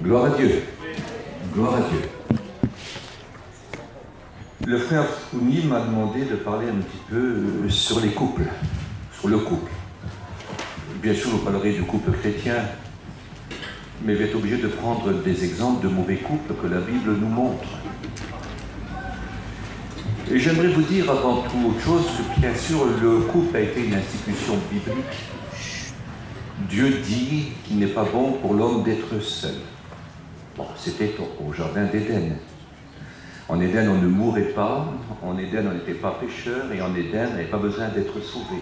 Gloire à Dieu. Gloire à Dieu. Le frère Founi m'a demandé de parler un petit peu sur les couples, sur le couple. Bien sûr, je parlerai du couple chrétien, mais je vais être obligé de prendre des exemples de mauvais couples que la Bible nous montre. Et j'aimerais vous dire avant tout autre chose que bien sûr le couple a été une institution biblique. Dieu dit qu'il n'est pas bon pour l'homme d'être seul. Bon, c'était au jardin d'Éden. En Éden, on ne mourait pas, en Éden, on n'était pas pécheur, et en Éden, on n'avait pas besoin d'être sauvé.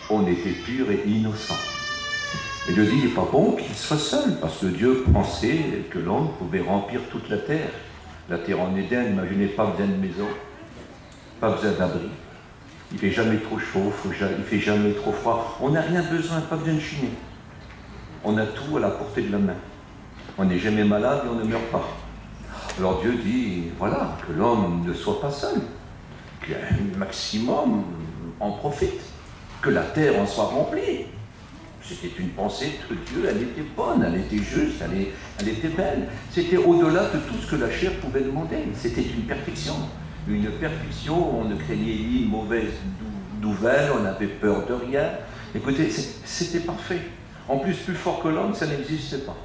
On était pur et innocent. Et Dieu dit qu'il n'est pas bon qu'il soit seul, parce que Dieu pensait que l'homme pouvait remplir toute la terre. La terre en Éden, imaginez, pas besoin de maison, pas besoin d'abri. Il ne fait jamais trop chaud, il ne fait jamais trop froid. On n'a rien besoin, pas besoin de chiner. On a tout à la portée de la main. On n'est jamais malade et on ne meurt pas. Alors Dieu dit, voilà, que l'homme ne soit pas seul, qu'un maximum en profite, que la terre en soit remplie. C'était une pensée de Dieu, elle était bonne, elle était juste, elle était belle. C'était au-delà de tout ce que la chair pouvait demander. C'était une perfection. Une perfection, on ne craignait ni une mauvaise nouvelle, on n'avait peur de rien. Écoutez, c'était parfait. En plus fort que l'homme, ça n'existait pas.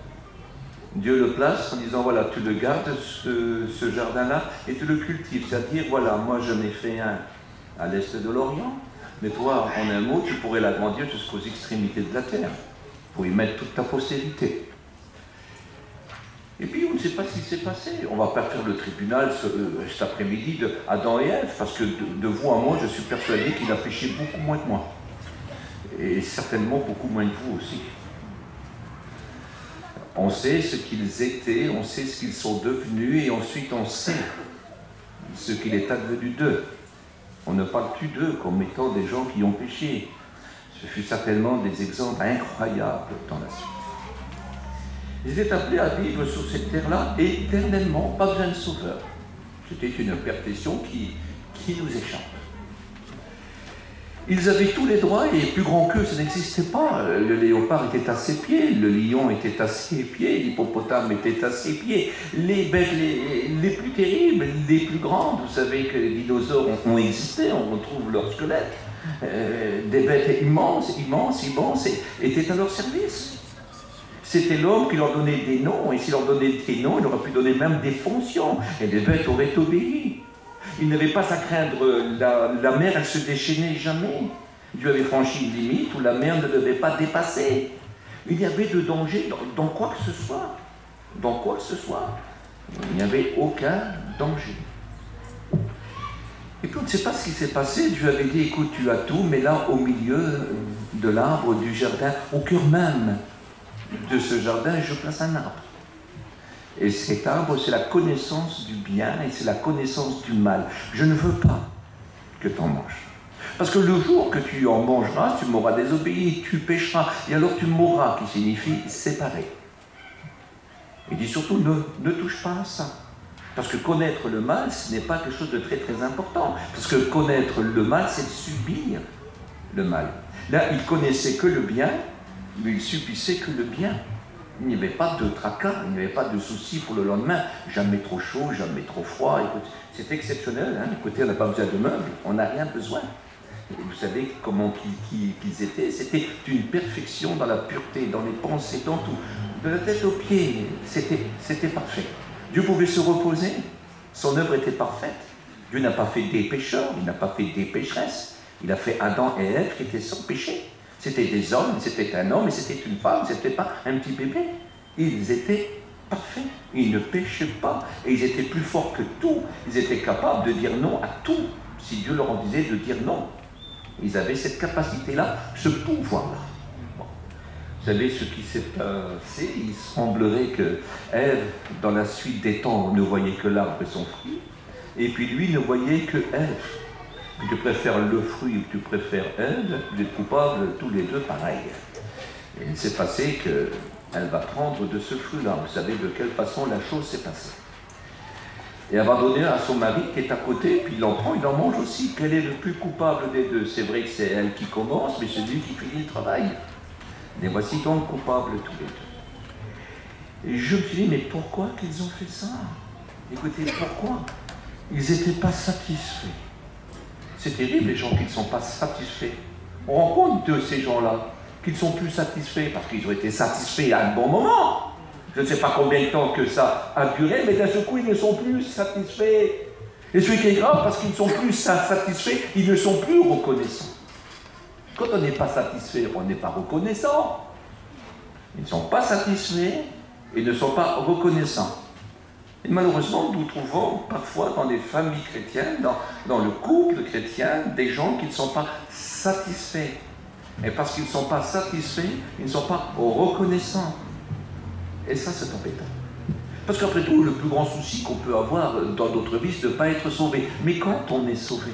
Dieu le place en disant, voilà, tu le gardes, ce jardin-là, et tu le cultives. C'est-à-dire, voilà, moi je n'ai fait un à l'est de l'Orient, mais toi, en un mot, tu pourrais l'agrandir jusqu'aux extrémités de la terre, pour y mettre toute ta postérité. Et puis, on ne sait pas ce qui s'est passé. On ne va pas faire le tribunal cet après-midi de Adam et Ève, parce que de vous à moi, je suis persuadé qu'il a péché beaucoup moins que moi. Et certainement beaucoup moins que vous aussi. On sait ce qu'ils étaient, on sait ce qu'ils sont devenus, et ensuite on sait ce qu'il est advenu d'eux. On ne parle plus d'eux comme étant des gens qui ont péché. Ce fut certainement des exemples incroyables dans la suite. Ils étaient appelés à vivre sur cette terre-là éternellement, pas besoin de sauveur. C'était une perfection qui nous échappe. Ils avaient tous les droits et plus grand qu'eux, ça n'existait pas. Le léopard était à ses pieds, le lion était à ses pieds, l'hippopotame était à ses pieds. Les bêtes les plus terribles, les plus grandes, vous savez que les dinosaures ont existé, on retrouve leur squelette. Des bêtes immenses, étaient à leur service. C'était l'homme qui leur donnait des noms, et s'il leur donnait des noms, il aurait pu donner même des fonctions, et les bêtes auraient obéi. Il n'avait pas à craindre la mer, elle ne se déchaînait jamais. Dieu avait franchi une limite où la mer ne devait pas dépasser. Il y avait de danger dans quoi que ce soit. Dans quoi que ce soit. Il n'y avait aucun danger. Et puis on ne sait pas ce qui s'est passé. Dieu avait dit, écoute, tu as tout, mais là, au milieu de l'arbre, du jardin, au cœur même de ce jardin, je place un arbre. Et cet arbre, c'est la connaissance du bien et c'est la connaissance du mal. Je ne veux pas que tu en manges. Parce que le jour que tu en mangeras, tu m'auras désobéi, tu pécheras, et alors tu mourras, qui signifie séparer. Il dit surtout, ne touche pas à ça. Parce que connaître le mal, ce n'est pas quelque chose de très très important. Parce que connaître le mal, c'est subir le mal. Là, il connaissait que le bien, mais il subissait que le bien. Il n'y avait pas de tracas, il n'y avait pas de soucis pour le lendemain. Jamais trop chaud, jamais trop froid. Écoute, c'est exceptionnel. Hein. Écoutez, on n'a pas besoin de meubles, on n'a rien besoin. Et vous savez comment qu'ils étaient. C'était une perfection dans la pureté, dans les pensées, dans tout. De la tête aux pieds, c'était parfait. Dieu pouvait se reposer. Son œuvre était parfaite. Dieu n'a pas fait des pécheurs, il n'a pas fait des pécheresses. Il a fait Adam et Ève qui étaient sans péché. C'était des hommes, c'était un homme et c'était une femme, c'était pas un petit bébé. Ils étaient parfaits, ils ne péchaient pas et ils étaient plus forts que tout. Ils étaient capables de dire non à tout, si Dieu leur en disait de dire non. Ils avaient cette capacité-là, ce pouvoir-là. Bon. Vous savez ce qui s'est passé, il semblerait que Ève, dans la suite des temps, ne voyait que l'arbre et son fruit, et puis lui ne voyait que Ève. Que tu préfères le fruit ou que tu préfères Ève, vous êtes coupables tous les deux pareil. Et il s'est passé qu'elle va prendre de ce fruit-là. Vous savez de quelle façon la chose s'est passée. Et elle va donner à son mari qui est à côté, puis il en prend, il en mange aussi. Quel est le plus coupable des deux? C'est vrai que c'est elle qui commence, mais c'est lui qui finit le travail. Les voici donc coupables tous les deux. Et je me suis dit, mais pourquoi qu'ils ont fait ça? Écoutez, pourquoi? Ils n'étaient pas satisfaits. C'est terrible, les gens qui ne sont pas satisfaits. On rend compte de ces gens-là, qu'ils ne sont plus satisfaits, parce qu'ils ont été satisfaits à un bon moment. Je ne sais pas combien de temps que ça a duré, mais d'un seul coup, ils ne sont plus satisfaits. Et ce qui est grave, parce qu'ils ne sont plus satisfaits, ils ne sont plus reconnaissants. Quand on n'est pas satisfait, on n'est pas reconnaissant. Ils ne sont pas satisfaits et ne sont pas reconnaissants. Et malheureusement, nous trouvons parfois dans les familles chrétiennes, dans le couple chrétien, des gens qui ne sont pas satisfaits. Et parce qu'ils ne sont pas satisfaits, ils ne sont pas reconnaissants. Et ça, c'est embêtant. Parce qu'après tout, le plus grand souci qu'on peut avoir dans notre vie, c'est de ne pas être sauvé. Mais quand on est sauvé,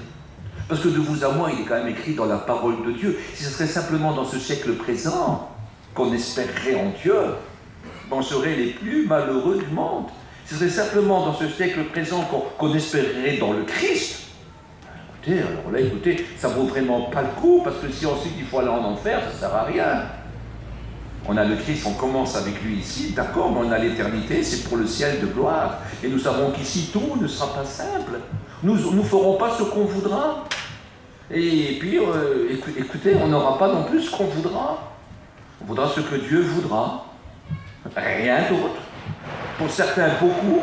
parce que de vous à moi, il est quand même écrit dans la parole de Dieu, si ce serait simplement dans ce siècle présent qu'on espérerait en Dieu, on serait les plus malheureux du monde. Si ce serait simplement dans ce siècle présent qu'on espérerait dans le Christ, écoutez, alors là, écoutez, ça ne vaut vraiment pas le coup, parce que si ensuite il faut aller en enfer, ça ne sert à rien. On a le Christ, on commence avec lui ici, d'accord, mais on a l'éternité, c'est pour le ciel de gloire. Et nous savons qu'ici, tout ne sera pas simple. Nous ne ferons pas ce qu'on voudra. Et puis, écoutez, on n'aura pas non plus ce qu'on voudra. On voudra ce que Dieu voudra. Rien d'autre. Pour certains, beaucoup.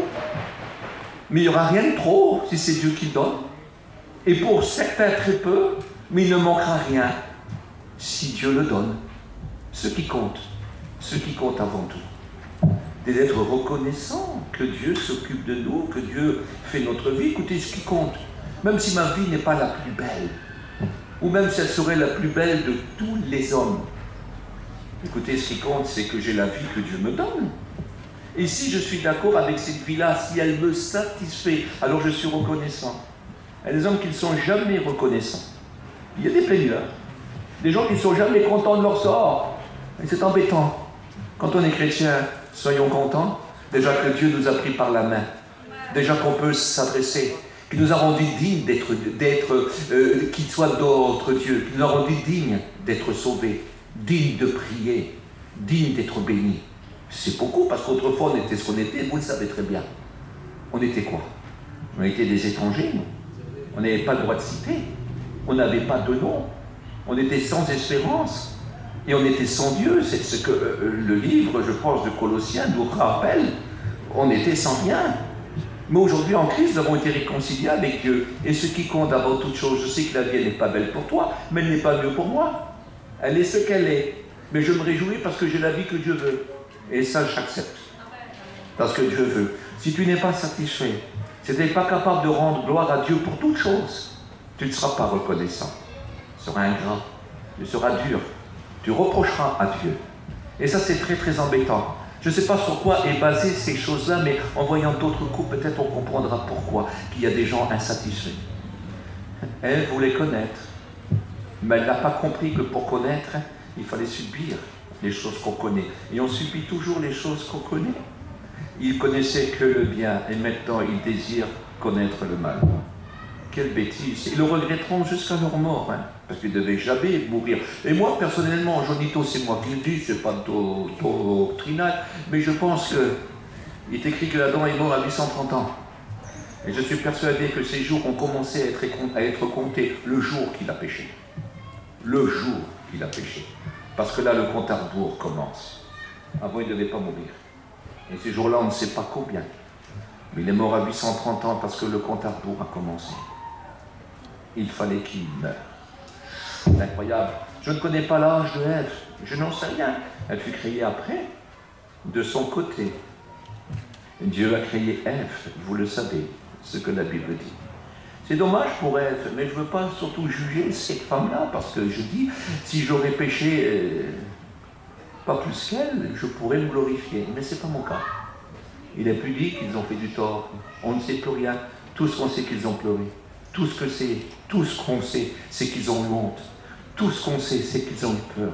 Mais il n'y aura rien de trop, si c'est Dieu qui donne. Et pour certains, très peu. Mais il ne manquera rien, si Dieu le donne. Ce qui compte avant tout, c'est d'être reconnaissant que Dieu s'occupe de nous, que Dieu fait notre vie. Écoutez, ce qui compte, même si ma vie n'est pas la plus belle, ou même si elle serait la plus belle de tous les hommes, écoutez, ce qui compte, c'est que j'ai la vie que Dieu me donne. Et si je suis d'accord avec cette vie-là, si elle me satisfait, alors je suis reconnaissant. Il y a des hommes qui ne sont jamais reconnaissants. Il y a des plaigneurs, des gens qui ne sont jamais contents de leur sort. Et c'est embêtant. Quand on est chrétien, soyons contents. Déjà que Dieu nous a pris par la main. Déjà qu'on peut s'adresser. Qu'il nous a rendus dignes qu'il soit d'autres dieux. Qu'il nous a rendus dignes d'être sauvés. Dignes de prier. Dignes d'être bénis. C'est beaucoup parce qu'autrefois on était ce qu'on était. Vous le savez très bien. On était quoi? On était des étrangers, nous. On n'avait pas le droit de citer. On n'avait pas de nom. On était sans espérance. Et on était sans Dieu, c'est ce que le livre, je pense, de Colossiens nous rappelle. On était sans rien. Mais aujourd'hui, en Christ, nous avons été réconciliés avec Dieu. Et ce qui compte avant toute chose, je sais que la vie, elle n'est pas belle pour toi, mais elle n'est pas mieux pour moi. Elle est ce qu'elle est. Mais je me réjouis parce que j'ai la vie que Dieu veut. Et ça, j'accepte. Parce que Dieu veut. Si tu n'es pas satisfait, si tu n'es pas capable de rendre gloire à Dieu pour toute chose, tu ne seras pas reconnaissant. Tu seras ingrat. Tu seras dur. Tu reprocheras à Dieu. Et ça, c'est très, très embêtant. Je ne sais pas sur quoi est basée ces choses-là, mais en voyant d'autres coups, peut-être on comprendra pourquoi qu'il y a des gens insatisfaits. Elle voulait connaître, mais elle n'a pas compris que pour connaître, il fallait subir les choses qu'on connaît. Et on subit toujours les choses qu'on connaît. Ils connaissaient que le bien, et maintenant ils désirent connaître le mal. Quelle bêtise. Ils le regretteront jusqu'à leur mort, hein, parce qu'ils ne devaient jamais mourir. Et moi, personnellement, Jonito, c'est moi qui le dis, c'est pas doctrinal, mais je pense qu'il est écrit que Adam est mort à 830 ans. Et je suis persuadé que ces jours ont commencé à être comptés le jour qu'il a péché. Le jour qu'il a péché. Parce que là, le compte à rebours commence. Avant, il ne devait pas mourir. Et ces jours-là, on ne sait pas combien. Mais il est mort à 830 ans parce que le compte à rebours a commencé. Il fallait qu'il meure. C'est incroyable. Je ne connais pas l'âge de Ève. Je n'en sais rien. Elle fut créée après, de son côté. Dieu a créé Ève, vous le savez, ce que la Bible dit. C'est dommage pour Ève, mais je ne veux pas surtout juger cette femme-là, parce que je dis, si j'aurais péché pas plus qu'elle, je pourrais me glorifier. Mais ce n'est pas mon cas. Il est plus dit qu'ils ont fait du tort. On ne sait plus rien. Tout ce qu'on sait qu'ils ont pleuré. Tout ce qu'on sait, c'est qu'ils ont honte. Tout ce qu'on sait, c'est qu'ils ont eu peur.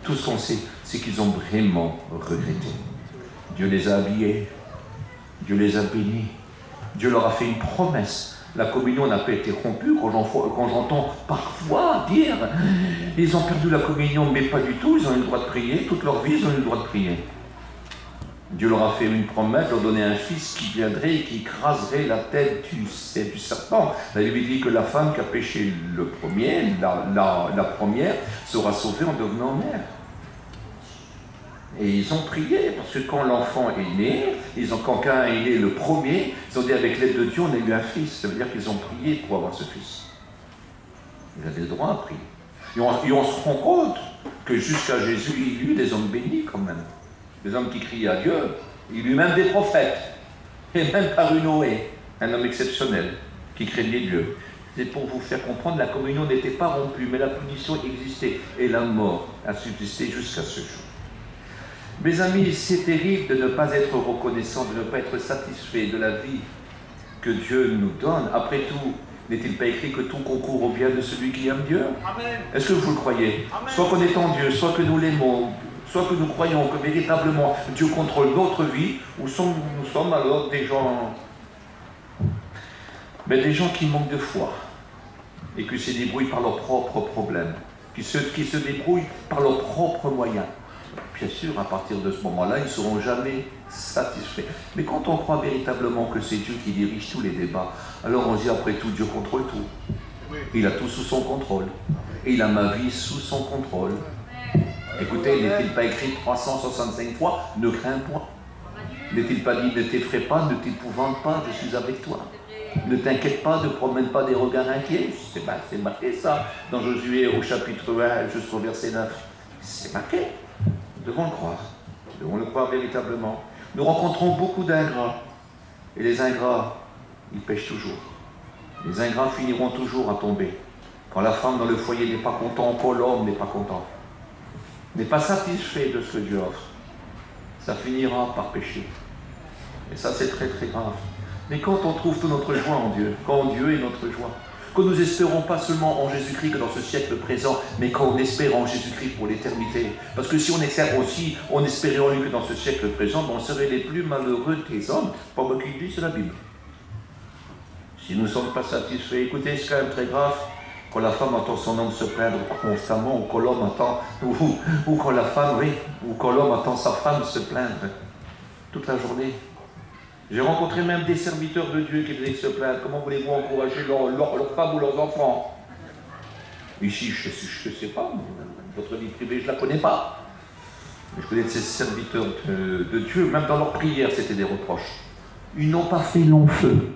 Tout ce qu'on sait, c'est qu'ils ont vraiment regretté. Dieu les a habillés. Dieu les a bénis. Dieu leur a fait une promesse. La communion n'a pas été rompue. Quand j'entends parfois dire ils ont perdu la communion, mais pas du tout. Ils ont eu le droit de prier. Toute leur vie, ils ont eu le droit de prier. Dieu leur a fait une promesse, leur donner un fils qui viendrait et qui écraserait la tête du serpent. La Bible dit que la femme qui a péché le premier, la première, sera sauvée en devenant mère. Et ils ont prié, parce que quand l'enfant est né, quand Caïn est né le premier, ils ont dit avec l'aide de Dieu, on a eu un fils. Ça veut dire qu'ils ont prié pour avoir ce fils. Ils avaient le droit à prier. Et on se rend compte que jusqu'à Jésus, il y a eu des hommes bénis quand même. Des hommes qui crient à Dieu. Il y a eu même des prophètes. Et même par Noé, un homme exceptionnel, qui craignait Dieu. C'est pour vous faire comprendre, la communion n'était pas rompue, mais la punition existait. Et la mort a subsisté jusqu'à ce jour. Mes amis, c'est terrible de ne pas être reconnaissant, de ne pas être satisfait de la vie que Dieu nous donne. Après tout, n'est-il pas écrit que tout concourt au bien de celui qui aime Dieu? Est-ce que vous le croyez? Soit qu'on est en Dieu, soit que nous l'aimons, soit que nous croyons que véritablement Dieu contrôle notre vie, ou nous sommes alors des gens, mais des gens qui manquent de foi et qui se débrouillent par leurs propres problèmes, qui se débrouillent par leurs propres moyens. Bien sûr, à partir de ce moment-là, ils ne seront jamais satisfaits. Mais quand on croit véritablement que c'est Dieu qui dirige tous les débats, alors on dit après tout, Dieu contrôle tout. Il a tout sous son contrôle. Et il a ma vie sous son contrôle. Écoutez, n'est-il pas écrit 365 fois, ne crains point? N'est-il pas dit, ne t'effraie pas, ne t'épouvante pas, je suis avec toi? Ne t'inquiète pas, ne promène pas des regards inquiets. C'est marqué ça dans Josué au chapitre 1 jusqu'au verset 9. C'est marqué. Nous devons le croire. Nous devons le croire véritablement. Nous rencontrons beaucoup d'ingrats. Et les ingrats, ils pêchent toujours. Les ingrats finiront toujours à tomber. Quand la femme dans le foyer n'est pas contente, quand l'homme n'est pas content, n'est pas satisfait de ce que Dieu offre, ça finira par pécher. Et ça, c'est très très grave. Mais quand on trouve toute notre joie en Dieu, quand Dieu est notre joie, que nous espérons pas seulement en Jésus-Christ que dans ce siècle présent, mais qu'on espère en Jésus-Christ pour l'éternité. Parce que si on espère aussi, on espérait en lui que dans ce siècle présent, on serait les plus malheureux des hommes. Pas moi qui le dis, c'est la Bible. Si nous ne sommes pas satisfaits, écoutez, c'est quand même très grave quand la femme entend son homme se plaindre constamment, ou quand l'homme entend, ou quand la femme, oui, ou quand l'homme entend sa femme se plaindre toute la journée. J'ai rencontré même des serviteurs de Dieu qui venaient se plaindre. Comment voulez-vous encourager leurs femmes ou leurs enfants? Ici, je ne sais pas. Votre vie privée, je ne la connais pas. Mais je connais de ces serviteurs de Dieu. Même dans leurs prières, c'était des reproches. Ils n'ont pas fait long feu.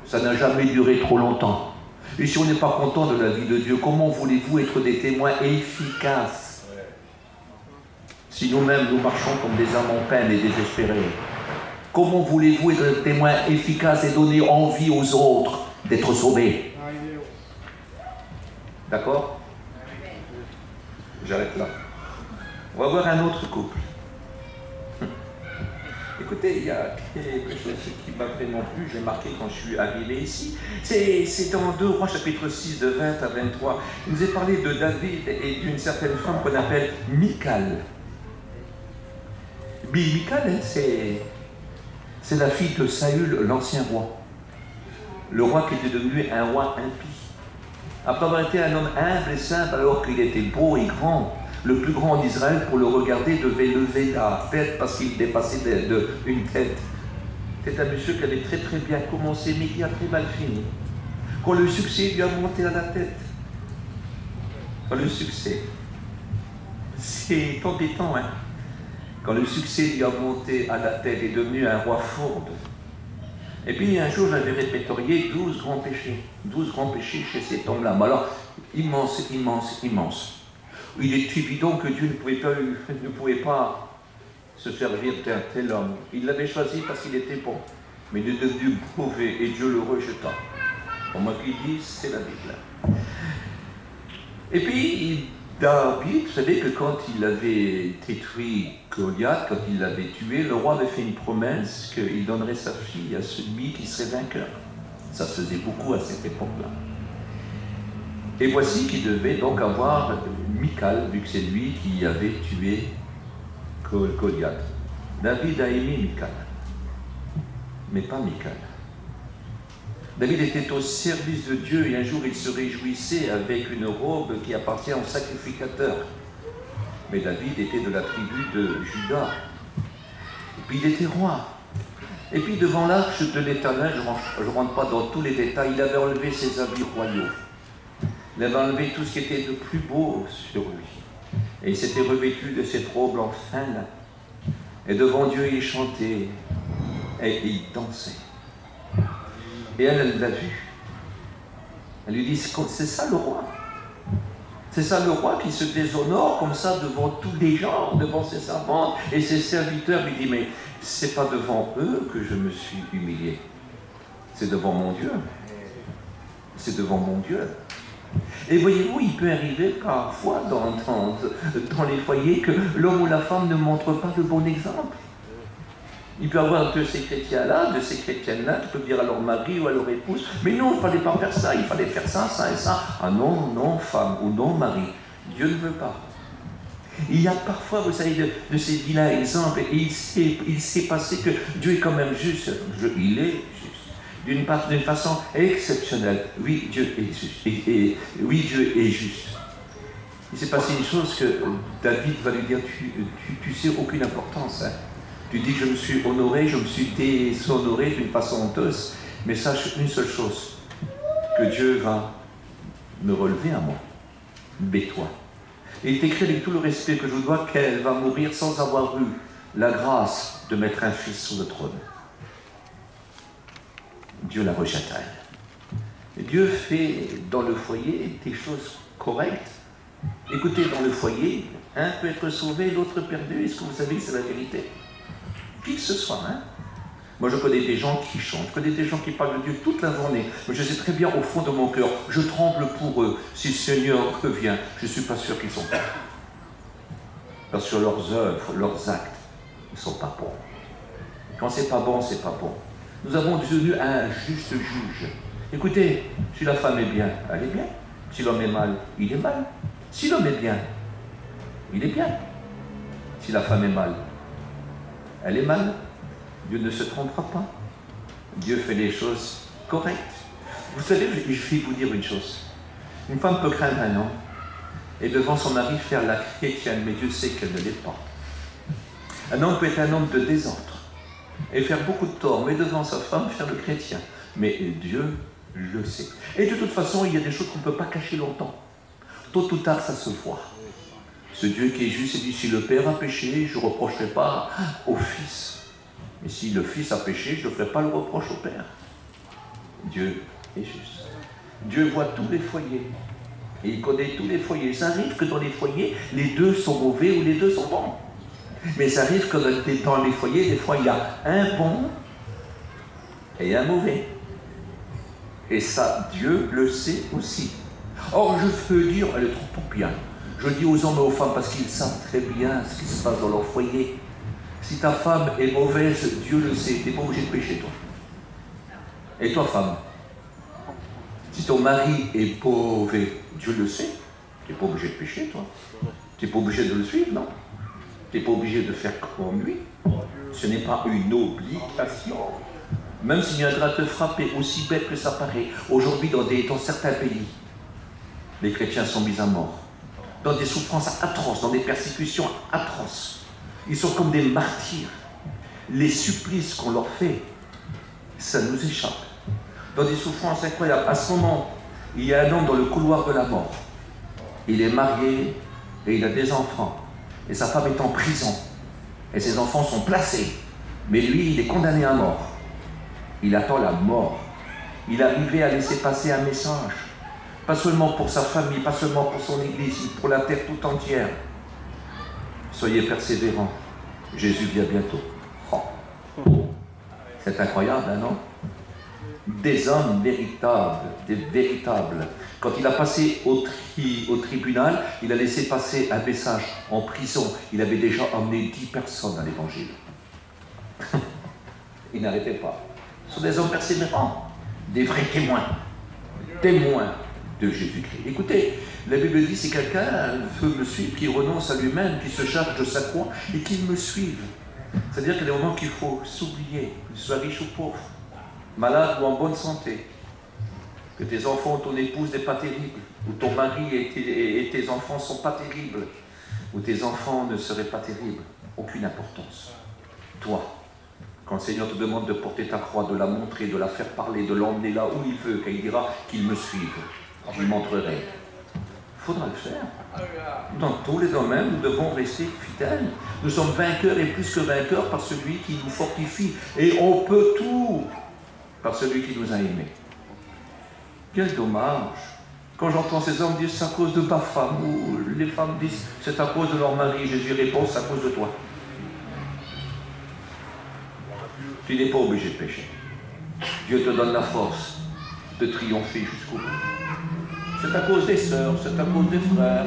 Ça n'a jamais duré trop longtemps. Et si on n'est pas content de la vie de Dieu, comment voulez-vous être des témoins efficaces? Si nous-mêmes, nous marchons comme des âmes en peine et désespérées, comment voulez-vous être un témoin efficace et donner envie aux autres d'être sauvés? D'accord? J'arrête là. On va voir un autre couple. Écoutez, il y a quelque chose qui m'a vraiment plu, j'ai marqué quand je suis arrivé ici. C'est dans 2 Rois chapitre 6, de 20 à 23. Il nous est parlé de David et d'une certaine femme qu'on appelle Michal. Michal, c'est la fille de Saül, l'ancien roi. Le roi qui était devenu un roi impie. Après avoir été un homme humble et simple, alors qu'il était beau et grand, le plus grand d'Israël, pour le regarder, devait lever la tête parce qu'il dépassait une tête. C'est un monsieur qui avait très très bien commencé, mais qui a très mal fini. Quand le succès lui a monté à la tête. Quand le succès, c'est embêtant, hein. Quand le succès lui a monté à la tête, est devenu un roi fourbe. Et puis un jour, j'avais répertorié 12 grands péchés. 12 grands péchés chez cet homme-là. Mais alors, immense, immense, immense. Il est évident que Dieu ne pouvait pas se servir d'un tel homme. Il l'avait choisi parce qu'il était bon. Mais il est devenu mauvais et Dieu le rejeta. Pour moi qui dis, c'est la Bible. Et puis, David, vous savez que quand il avait détruit Goliath, quand il l'avait tué, le roi avait fait une promesse qu'il donnerait sa fille à celui qui serait vainqueur. Ça se faisait beaucoup à cette époque-là. Et voici qu'il devait donc avoir Michal, vu que c'est lui qui avait tué Goliath. David a aimé Michal, mais pas Michal. David était au service de Dieu et un jour il se réjouissait avec une robe qui appartient au sacrificateur. Mais David était de la tribu de Juda. Et puis il était roi. Et puis devant l'arche de l'Éternel, je ne rentre pas dans tous les détails, il avait enlevé ses habits royaux. Il avait enlevé tout ce qui était de plus beau sur lui. Et il s'était revêtu de cette robe en fin lin. Et devant Dieu, il chantait et il dansait. Et elle l'a vu. Elle lui dit, c'est ça le roi. C'est ça le roi qui se déshonore comme ça devant tous les gens, devant ses servantes et ses serviteurs. Il dit, mais c'est pas devant eux que je me suis humilié. C'est devant mon Dieu. C'est devant mon Dieu. Et voyez-vous, il peut arriver parfois dans les foyers que l'homme ou la femme ne montre pas le bon exemple. Il peut y avoir de ces chrétiens-là, de ces chrétiennes-là, qui peuvent dire à leur mari ou à leur épouse, mais non, il ne fallait pas faire ça, il fallait faire ça, ça et ça. Ah non, non, femme ou non, mari, Dieu ne veut pas. Il y a parfois, vous savez, de ces vilains exemples, et il s'est passé que Dieu est quand même juste. Il est juste. D'une façon exceptionnelle. Oui, Dieu est juste. Oui, Dieu est juste. Il s'est passé une chose que David va lui dire, tu sais aucune importance. Hein. Tu dis que je me suis honoré, je me suis déshonoré d'une façon honteuse, mais sache une seule chose, que Dieu va me relever à moi. Bais-toi. Et il t'écrit avec tout le respect que je vous dois qu'elle va mourir sans avoir eu la grâce de mettre un fils sur le trône. Dieu la rechataille. Dieu fait dans le foyer des choses correctes. Écoutez, dans le foyer, un peut être sauvé, l'autre perdu. Est-ce que vous savez que c'est la vérité? Qui que ce soit, hein? Moi, je connais des gens qui chantent, je connais des gens qui parlent de Dieu toute la journée. Mais je sais très bien au fond de mon cœur, je tremble pour eux. Si le Seigneur revient, je ne suis pas sûr qu'ils sont bons. Parce que leurs œuvres, leurs actes, ils ne sont pas bons. Quand c'est pas bon, c'est pas bon. Nous avons devenu un juste juge. Écoutez, si la femme est bien, elle est bien. Si l'homme est mal, il est mal. Si l'homme est bien, il est bien. Si la femme est mal, elle est mal. Dieu ne se trompera pas. Dieu fait les choses correctes. Vous savez, je vais vous dire une chose. Une femme peut craindre un homme et devant son mari faire la chrétienne, mais Dieu sait qu'elle ne l'est pas. Un homme peut être un homme de désordre et faire beaucoup de tort, mais devant sa femme faire le chrétien. Mais Dieu le sait. Et de toute façon, il y a des choses qu'on ne peut pas cacher longtemps. Tôt ou tard, ça se voit. Ce Dieu qui est juste, il dit, si le Père a péché, je ne reprocherai pas au Fils. Mais si le Fils a péché, je ne ferai pas le reproche au Père. Dieu est juste. Dieu voit tous les foyers. Et il connaît tous les foyers. Ça arrive que dans les foyers, les deux sont mauvais ou les deux sont bons. Mais ça arrive que dans les foyers, des fois, il y a un bon et un mauvais. Et ça, Dieu le sait aussi. Or, je peux dire, elle est trop pour bien. Je dis aux hommes et aux femmes parce qu'ils savent très bien ce qui se passe dans leur foyer. Si ta femme est mauvaise, Dieu le sait, tu n'es pas obligé de pécher, toi. Et toi, femme, si ton mari est mauvais, Dieu le sait, tu n'es pas obligé de pécher, toi. Tu n'es pas obligé de le suivre, non. Tu n'es pas obligé de faire comme lui. Ce n'est pas une obligation. Même s'il viendra te frapper, aussi bête que ça paraît, aujourd'hui, dans certains pays, les chrétiens sont mis à mort. Dans des souffrances atroces, dans des persécutions atroces. Ils sont comme des martyrs. Les supplices qu'on leur fait, ça nous échappe. Dans des souffrances incroyables. À ce moment, il y a un homme dans le couloir de la mort. Il est marié et il a des enfants. Et sa femme est en prison. Et ses enfants sont placés. Mais lui, il est condamné à mort. Il attend la mort. Il est arrivé à laisser passer un message. Pas seulement pour sa famille, pas seulement pour son église, mais pour la terre tout entière. Soyez persévérants. Jésus vient bientôt. Oh. C'est incroyable, hein, non? Des hommes véritables, des véritables. Quand il a passé au tribunal, il a laissé passer un message en prison. Il avait déjà emmené 10 personnes à l'évangile. Il n'arrêtait pas. Ce sont des hommes persévérants, des vrais témoins. Témoins de Jésus-Christ. Écoutez, la Bible dit, si quelqu'un veut me suivre, qu'il renonce à lui-même, qu'il se charge de sa croix et qu'il me suive. C'est-à-dire qu'il y a des moments qu'il faut s'oublier, que tu sois riche ou pauvre, malade ou en bonne santé, que tes enfants ou ton épouse n'est pas terrible, ou ton mari et tes enfants ne sont pas terribles, ou tes enfants ne seraient pas terribles. Aucune importance. toi, quand le Seigneur te demande de porter ta croix, de la montrer, de la faire parler, de l'emmener là où il veut, quand il dira qu'il me suive, je lui montrerai. Il faudra le faire. Dans tous les domaines, nous devons rester fidèles. Nous sommes vainqueurs et plus que vainqueurs par celui qui nous fortifie. Et on peut tout par celui qui nous a aimés. Quel dommage. Quand j'entends ces hommes dire c'est à cause de ma femme, ou les femmes disent c'est à cause de leur mari, Jésus répond c'est à cause de toi. Tu n'es pas obligé de pécher. Dieu te donne la force de triompher jusqu'au bout. C'est à cause des sœurs, c'est à cause des frères,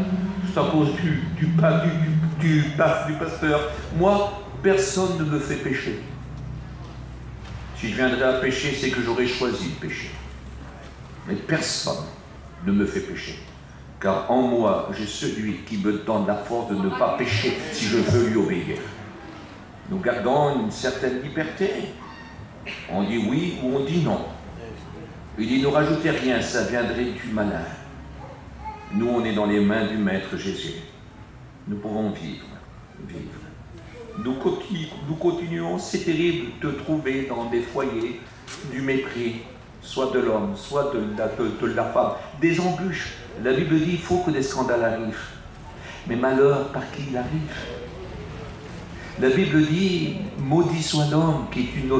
c'est à cause du pasteur. Moi, personne ne me fait pécher. Si je viendrais à pécher, c'est que j'aurais choisi de pécher. Mais personne ne me fait pécher. Car en moi, j'ai celui qui me donne la force de ne pas pécher si je veux lui obéir. Nous gardons une certaine liberté. On dit oui ou on dit non. Il dit ne rajoutez rien, ça viendrait du malin. Nous, on est dans les mains du Maître Jésus. Nous pouvons vivre. Nous continuons, c'est terrible de trouver dans des foyers du mépris, soit de l'homme, soit de la femme, des embûches. La Bible dit qu'il faut que des scandales arrivent. Mais malheur par qui il arrive. La Bible dit, maudit soit l'homme qui est une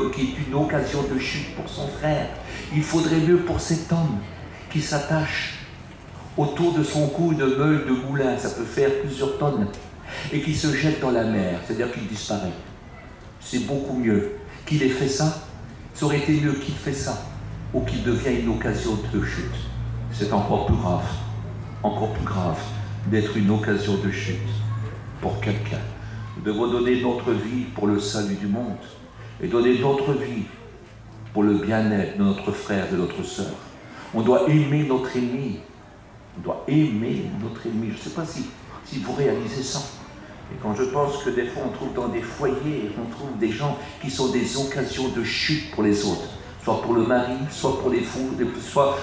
occasion de chute pour son frère. Il faudrait mieux pour cet homme qui s'attache autour de son cou une meule de moulin, ça peut faire plusieurs tonnes, et qui se jette dans la mer, c'est-à-dire qu'il disparaît. C'est beaucoup mieux qu'il ait fait ça, ça aurait été mieux qu'il fait ça, ou qu'il devienne une occasion de chute. C'est encore plus grave d'être une occasion de chute pour quelqu'un. Nous devons donner notre vie pour le salut du monde, et donner notre vie pour le bien-être de notre frère, de notre sœur. On doit aimer notre ennemi. On doit aimer notre ennemi. Je ne sais pas si vous réalisez ça. Et quand je pense que des fois on trouve dans des foyers, on trouve des gens qui sont des occasions de chute pour les autres. Soit pour le mari, soit pour les fous,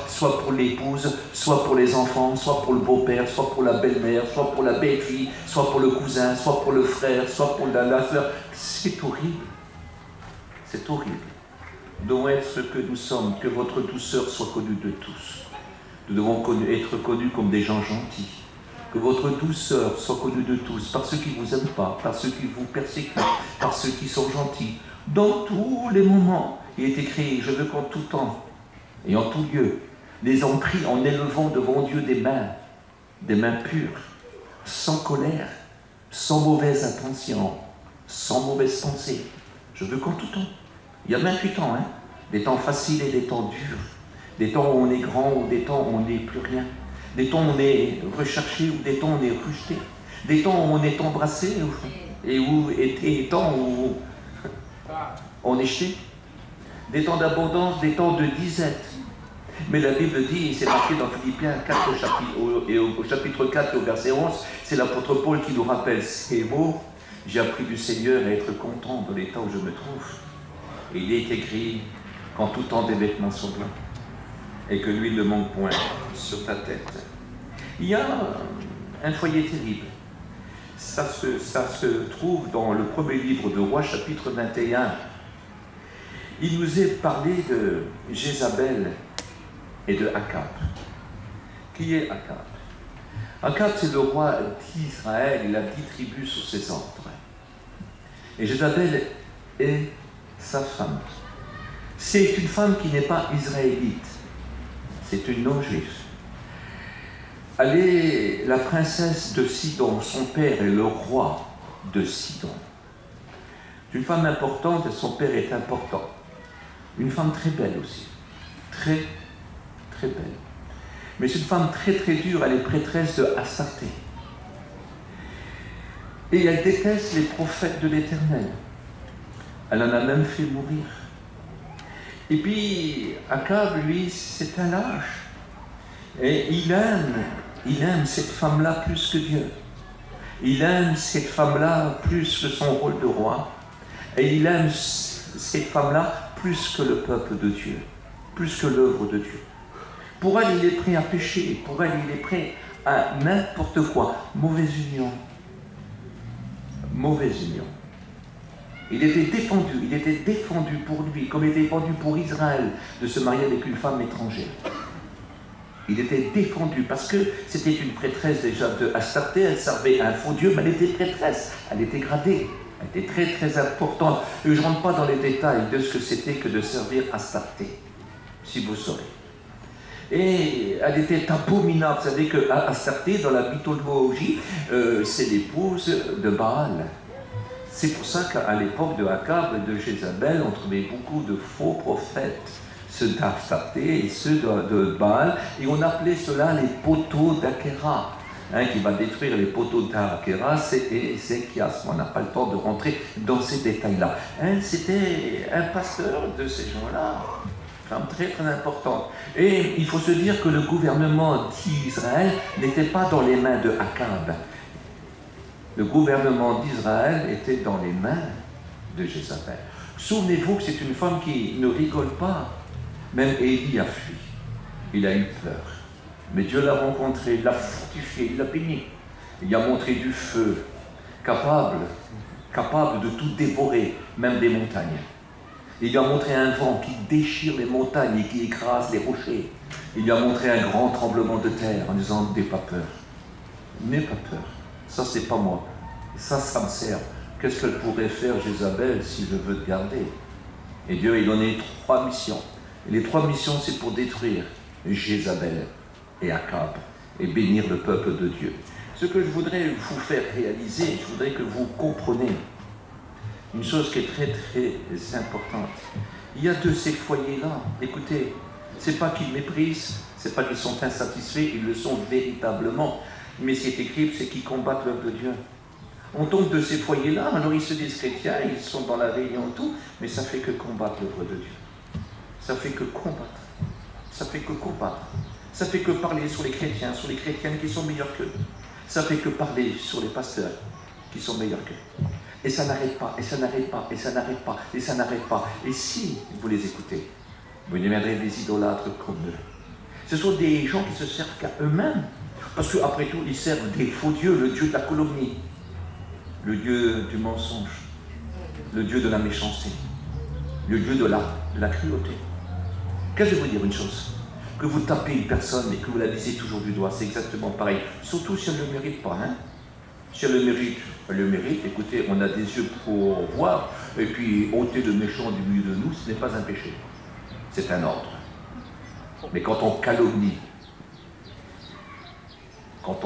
soit pour l'épouse, soit pour les enfants, soit pour le beau-père, soit pour la belle-mère, soit pour la belle-fille, soit pour le cousin, soit pour le frère, soit pour la sœur. C'est horrible. C'est horrible. Nous devons être ce que nous sommes, que votre douceur soit connue de tous. Nous devons être connus comme des gens gentils. Que votre douceur soit connue de tous, par ceux qui ne vous aiment pas, par ceux qui vous persécutent, par ceux qui sont gentils. Dans tous les moments, il est écrit, je veux qu'en tout temps et en tout lieu, les hommes prient en élevant devant Dieu des mains pures, sans colère, sans mauvaise intention, sans mauvaise pensée. Je veux qu'en tout temps. Il y a 28 temps, hein, des temps faciles et des temps durs. Des temps où on est grand, ou des temps où on n'est plus rien. Des temps où on est recherché, ou des temps où on est rejeté. Des temps où on est embrassé, et des temps où on est jeté. Des temps d'abondance, des temps de disette. Mais la Bible dit, c'est marqué dans Philippiens 4 au chapitre 4 et au verset 11, c'est l'apôtre Paul qui nous rappelle ces mots. J'ai appris du Seigneur à être content dans l'état où je me trouve. Et il est écrit qu'en tout temps des vêtements sont blancs et que l'huile ne manque point sur ta tête. Il y a un foyer terrible. Ça se trouve dans le premier livre de Rois, chapitre 21. Il nous est parlé de Jézabel et de Akab. Qui est Akab? Akab, c'est le roi d'Israël, il a 10 tribus sous ses ordres. Et Jézabel est sa femme. C'est une femme qui n'est pas israélite, c'est une non-juive. Elle est la princesse de Sidon, son père est le roi de Sidon. C'est une femme importante et son père est important. Une femme très belle aussi, très, très belle. Mais c'est une femme très, très dure, elle est prêtresse de Astarté. Et elle déteste les prophètes de l'Éternel. Elle en a même fait mourir. Et puis, Akab, lui, c'est un lâche. Et il aime cette femme-là plus que Dieu. Il aime cette femme-là plus que son rôle de roi. Et il aime cette femme-là plus que le peuple de Dieu, plus que l'œuvre de Dieu. Pour elle, il est prêt à pécher. Pour elle, il est prêt à n'importe quoi. Mauvaise union. Mauvaise union. Il était défendu pour lui, comme il était défendu pour Israël de se marier avec une femme étrangère. Il était défendu parce que c'était une prêtresse déjà de Astarté, elle servait un faux Dieu, mais elle était prêtresse, elle était gradée, elle était très très importante. Et je ne rentre pas dans les détails de ce que c'était que de servir Astarté, si vous saurez. Et elle était abominable. Vous savez que Astarté, dans la mythologie, c'est l'épouse de Baal. C'est pour ça qu'à l'époque de Akab et de Jézabel, on trouvait beaucoup de faux prophètes, ceux d'Astarté et ceux de Baal, et on appelait cela les poteaux d'Akhéra. Qui va détruire les poteaux d'Akhéra, c'est Ézéchias. On n'a pas le temps de rentrer dans ces détails-là. C'était un pasteur de ces gens-là, femme très très importante. Et il faut se dire que le gouvernement d'Israël n'était pas dans les mains de Akab. Le gouvernement d'Israël était dans les mains de Jézabel. Souvenez-vous que c'est une femme qui ne rigole pas. Même Élie a fui. Il a eu peur. Mais Dieu l'a rencontré, il l'a fortifié, il l'a béni. Il a montré du feu, capable de tout dévorer, même des montagnes. Il lui a montré un vent qui déchire les montagnes et qui écrase les rochers. Il lui a montré un grand tremblement de terre en disant « N'aie pas peur, n'aie pas peur. Ça, c'est pas moi. Ça me sert. Qu'est-ce qu'elle pourrait faire, Jézabel, si je veux te garder ?» Et Dieu a donné 3 missions. Et les 3 missions, c'est pour détruire Jézabel et Akab et bénir le peuple de Dieu. Ce que je voudrais vous faire réaliser, je voudrais que vous compreniez une chose qui est très très importante. Il y a de ces foyers-là, écoutez, c'est pas qu'ils méprisent, c'est pas qu'ils sont insatisfaits, ils le sont véritablement. Mais ce qui est écrit, c'est qu'ils combattent l'œuvre de Dieu. On tombe de ces foyers-là, alors ils se disent chrétiens, ils sont dans la réunion et tout, mais ça fait que combattre l'œuvre de Dieu. Ça fait que combattre. Ça fait que combattre. Ça fait que parler sur les chrétiens, sur les chrétiennes qui sont meilleurs qu'eux. Ça fait que parler sur les pasteurs qui sont meilleurs qu'eux. Et ça n'arrête pas, et ça n'arrête pas, et ça n'arrête pas, et ça n'arrête pas. Et si vous les écoutez, vous deviendrez des idolâtres comme eux. Ce sont des gens qui se servent qu'à eux-mêmes. Parce qu'après tout, ils servent des faux dieux, le dieu de la calomnie, le dieu du mensonge, le dieu de la méchanceté, le dieu de la cruauté. Qu'est-ce que je vais vous dire une chose? Que vous tapez une personne et que vous la visez toujours du doigt, c'est exactement pareil. Surtout si elle ne le mérite pas. Si elle le mérite, écoutez, on a des yeux pour voir, et puis ôter le méchant du milieu de nous, ce n'est pas un péché. C'est un ordre. Mais quand on calomnie, quand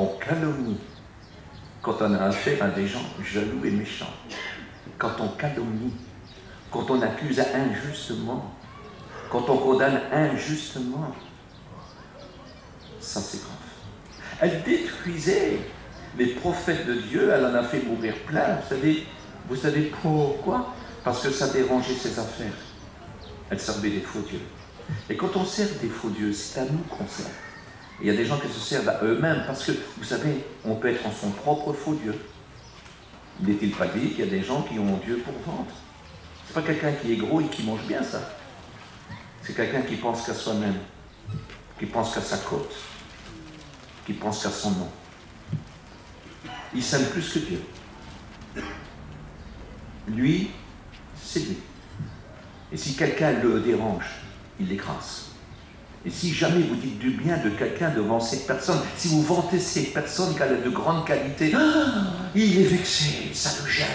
on a affaire à des gens jaloux et méchants, quand on calomnie, quand on accuse injustement, quand on condamne injustement, ça c'est grave. Elle détruisait les prophètes de Dieu, elle en a fait mourir plein. Vous savez pourquoi? Parce que ça dérangeait ses affaires. Elle servait des faux dieux. Et quand on sert des faux dieux, c'est à nous qu'on sert. Il y a des gens qui se servent à eux-mêmes parce que, vous savez, on peut être en son propre faux Dieu. N'est-il pas dit qu'il y a des gens qui ont Dieu pour ventre? C'est pas quelqu'un qui est gros et qui mange bien ça. C'est quelqu'un qui pense qu'à soi-même, qui pense qu'à sa côte, qui pense qu'à son nom. Il s'aime plus que Dieu. Lui, c'est lui. Et si quelqu'un le dérange, il l'écrase. Et si jamais vous dites du bien de quelqu'un devant cette personne, si vous vantez cette personne qu'elle a de grandes qualités, il est vexé, ça le gêne.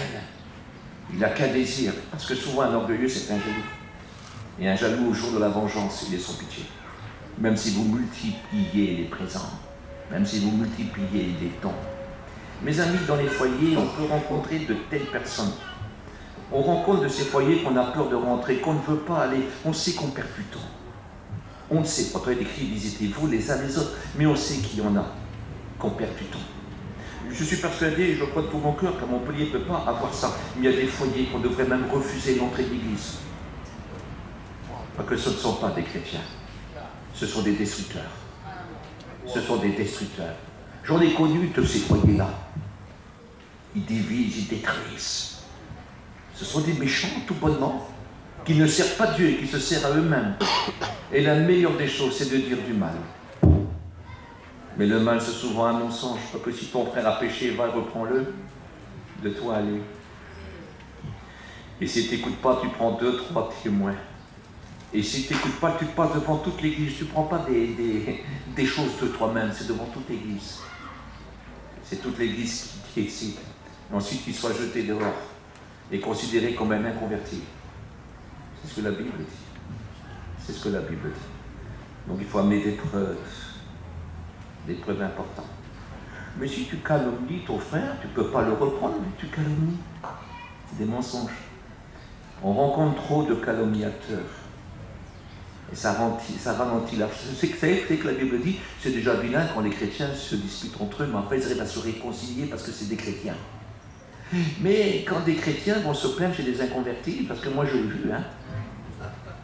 Il n'a qu'un désir, parce que souvent un orgueilleux c'est un jaloux. Et un jaloux au jour de la vengeance, il est sans pitié. Même si vous multipliez les présents, même si vous multipliez les dons. Mes amis, dans les foyers, on peut rencontrer de telles personnes. On rencontre de ces foyers qu'on a peur de rentrer, qu'on ne veut pas aller, on sait qu'on perd du temps. On ne sait pas, quand il est écrit, visitez-vous les uns les autres, mais on sait qu'il y en a, qu'on perd du temps. Je suis persuadé, je crois de tout mon cœur, qu'à Montpellier ne peut pas avoir ça. Il y a des foyers qu'on devrait même refuser l'entrée de l'église. Parce que ce ne sont pas des chrétiens, ce sont des destructeurs. Ce sont des destructeurs. J'en ai connu de ces foyers-là. Ils divisent, ils détruisent. Ce sont des méchants, tout bonnement, qui ne servent pas Dieu et qui se servent à eux-mêmes. Et la meilleure des choses, c'est de dire du mal. Mais le mal, c'est souvent un mensonge, parce que si ton frère a péché, va, reprends-le de toi à lui. Et si tu n'écoutes pas, tu prends 2, 3 témoins. Et si tu n'écoutes pas, tu passes devant toute l'église. Tu ne prends pas des choses de toi-même, c'est devant toute l'église. C'est toute l'église qui excite. Et ensuite, qu'il soit jeté dehors et considéré comme un inconverti. C'est ce que la Bible dit. C'est ce que la Bible dit. Donc il faut amener des preuves importantes. Mais si tu calomnies ton frère, tu ne peux pas le reprendre, mais tu calomnies. C'est des mensonges. On rencontre trop de calomniateurs. Et ça ralentit la... C'est que la Bible dit, c'est déjà vilain quand les chrétiens se disputent entre eux, mais après ils arrivent à se réconcilier parce que c'est des chrétiens. Mais quand des chrétiens vont se plaindre chez des inconvertis, parce que moi je l'ai vu, hein,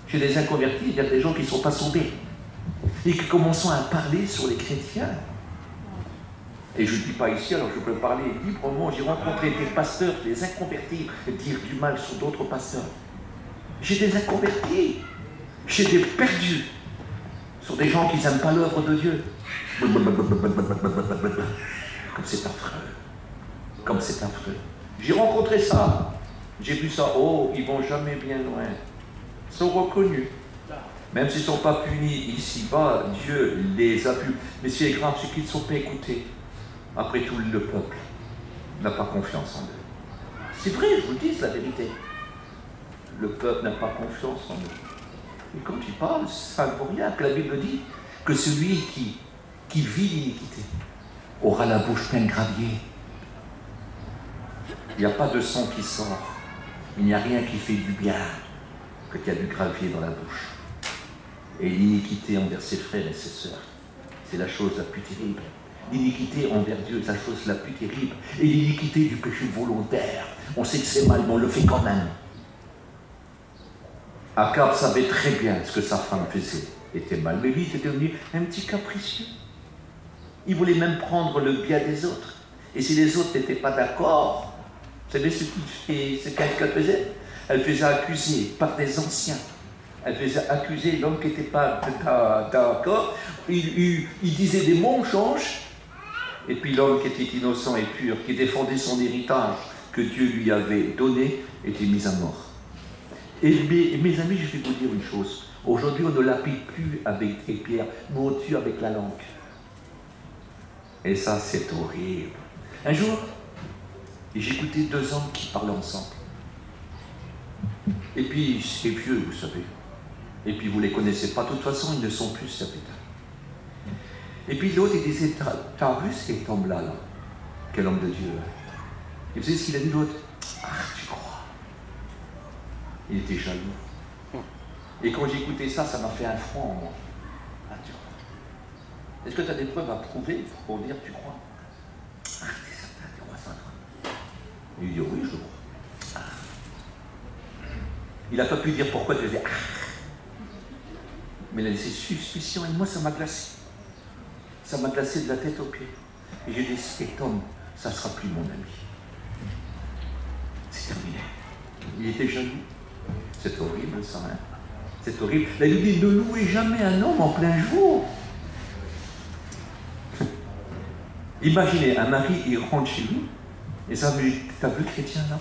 chez des inconvertis, il y a des gens qui ne sont pas sauvés, et qui commencent à parler sur les chrétiens. Et je ne dis pas ici, alors je peux parler librement, j'ai rencontré des pasteurs, des inconvertis, dire du mal sur d'autres pasteurs. J'ai des inconvertis, j'ai des perdus, sur des gens qui n'aiment pas l'œuvre de Dieu. Comme c'est affreux. Comme c'est affreux. J'ai rencontré ça, j'ai vu ça, oh, ils vont jamais bien loin. Ils sont reconnus. Même s'ils ne sont pas punis ici-bas, Dieu les a punis. Mais ce qui est grave, c'est qu'ils ne sont pas écoutés. Après tout, le peuple n'a pas confiance en eux. C'est vrai, je vous dis, c'est la vérité. Le peuple n'a pas confiance en eux. Et quand il parle, ça ne vaut rien, que la Bible dit que celui qui vit l'iniquité aura la bouche pleine de gravier. Il n'y a pas de son qui sort. Il n'y a rien qui fait du bien que qu'il y a du gravier dans la bouche. Et l'iniquité envers ses frères et ses sœurs, c'est la chose la plus terrible. L'iniquité envers Dieu, c'est la chose la plus terrible. Et l'iniquité du péché volontaire, on sait que c'est mal, mais on le fait quand même. Akab savait très bien ce que sa femme faisait, était mal, mais lui, il était devenu un petit capricieux. Il voulait même prendre le bien des autres. Et si les autres n'étaient pas d'accord, vous savez ce qu'elle faisait? Elle faisait accuser par des anciens. Elle faisait accuser l'homme qui n'était pas d'accord. Il disait des mensonges. Et puis l'homme qui était innocent et pur, qui défendait son héritage que Dieu lui avait donné, était mis à mort. Et mes amis, je vais vous dire une chose. Aujourd'hui, on ne l'applique plus avec des pierres, mais on tue avec la langue. Et ça, c'est horrible. Un jour, j'écoutais 2 hommes qui parlaient ensemble. Et puis, c'est vieux, vous savez. Et puis, vous ne les connaissez pas. De toute façon, ils ne sont plus serviteurs. Et puis, l'autre, il disait, t'as vu cet homme-là, là? Quel homme de Dieu. Et vous savez ce qu'il a dit, l'autre? Ah, tu crois? Il était jaloux. Et quand j'écoutais ça, ça m'a fait un froid en moi. Ah, tu crois? Est-ce que tu as des preuves à prouver pour dire tu crois? Ah, t'es certain, tu crois ça, toi? Il dit oui, je crois. Ah. Il n'a pas pu dire pourquoi, tu disais ah. Mais il a laissé suspicion, et moi ça m'a glacé. Ça m'a glacé de la tête aux pieds. Et j'ai dit, cet homme, ça ne sera plus mon ami. C'est terminé. Il était jaloux. C'est horrible ça, hein? C'est horrible. La Bible dit, ne louez jamais un homme en plein jour. Imaginez, un mari, il rentre chez lui, et ça, t'as vu le chrétien là?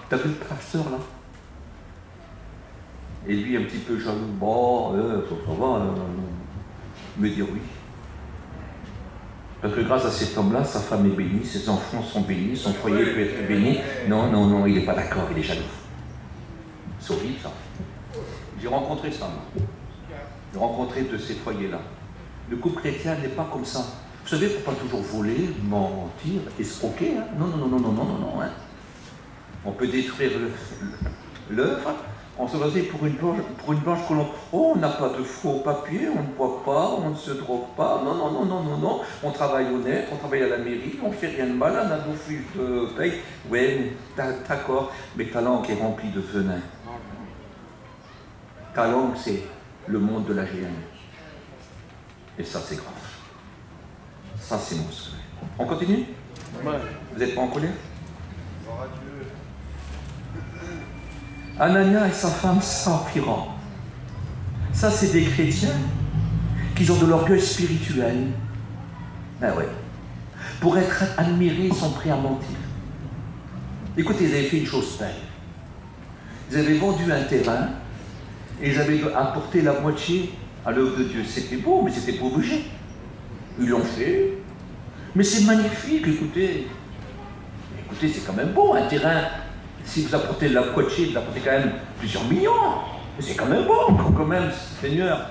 T'as vu le pasteur là? Et lui, un petit peu jaloux, bon, ça va, me dire oui. Parce que grâce à cet homme-là, sa femme est bénie, ses enfants sont bénis, son foyer peut être béni. Non, non, non, il n'est pas d'accord, il est jaloux. C'est horrible ça. J'ai rencontré ça, moi. J'ai rencontré de ces foyers-là. Le couple chrétien n'est pas comme ça. Vous savez, il ne faut pas toujours voler, mentir, escroquer. Hein? Non, non, non, non, non, non, non, non. Hein? On peut détruire l'œuvre. On se basait pour une blanche colombe. Oh, on n'a pas de faux papiers, on ne boit pas, on ne se drogue pas. Non, non, non, non, non, non. On travaille honnête, on travaille à la mairie, on ne fait rien de mal, on a nos fiches de paye. Oui, d'accord, mais ta langue est remplie de venin. Ta langue, c'est le monde de la GM. Et ça, c'est grave. Ça, c'est monstrueux. On continue? Ouais. Vous n'êtes pas en colère? Anania et sa femme Saphira. Ça, c'est des chrétiens qui ont de l'orgueil spirituel. Ben ouais. Pour être admirés, ils sont prêts à mentir. Écoutez, ils avaient fait une chose belle. Ils avaient vendu un terrain et ils avaient apporté la moitié à l'œuvre de Dieu. C'était beau, mais c'était pas obligé. Ils l'ont fait. Mais c'est magnifique, écoutez. Écoutez, c'est quand même beau, un terrain. Si vous apportez la moitié, vous apportez quand même plusieurs millions. Mais c'est quand même beau, quand même, Seigneur.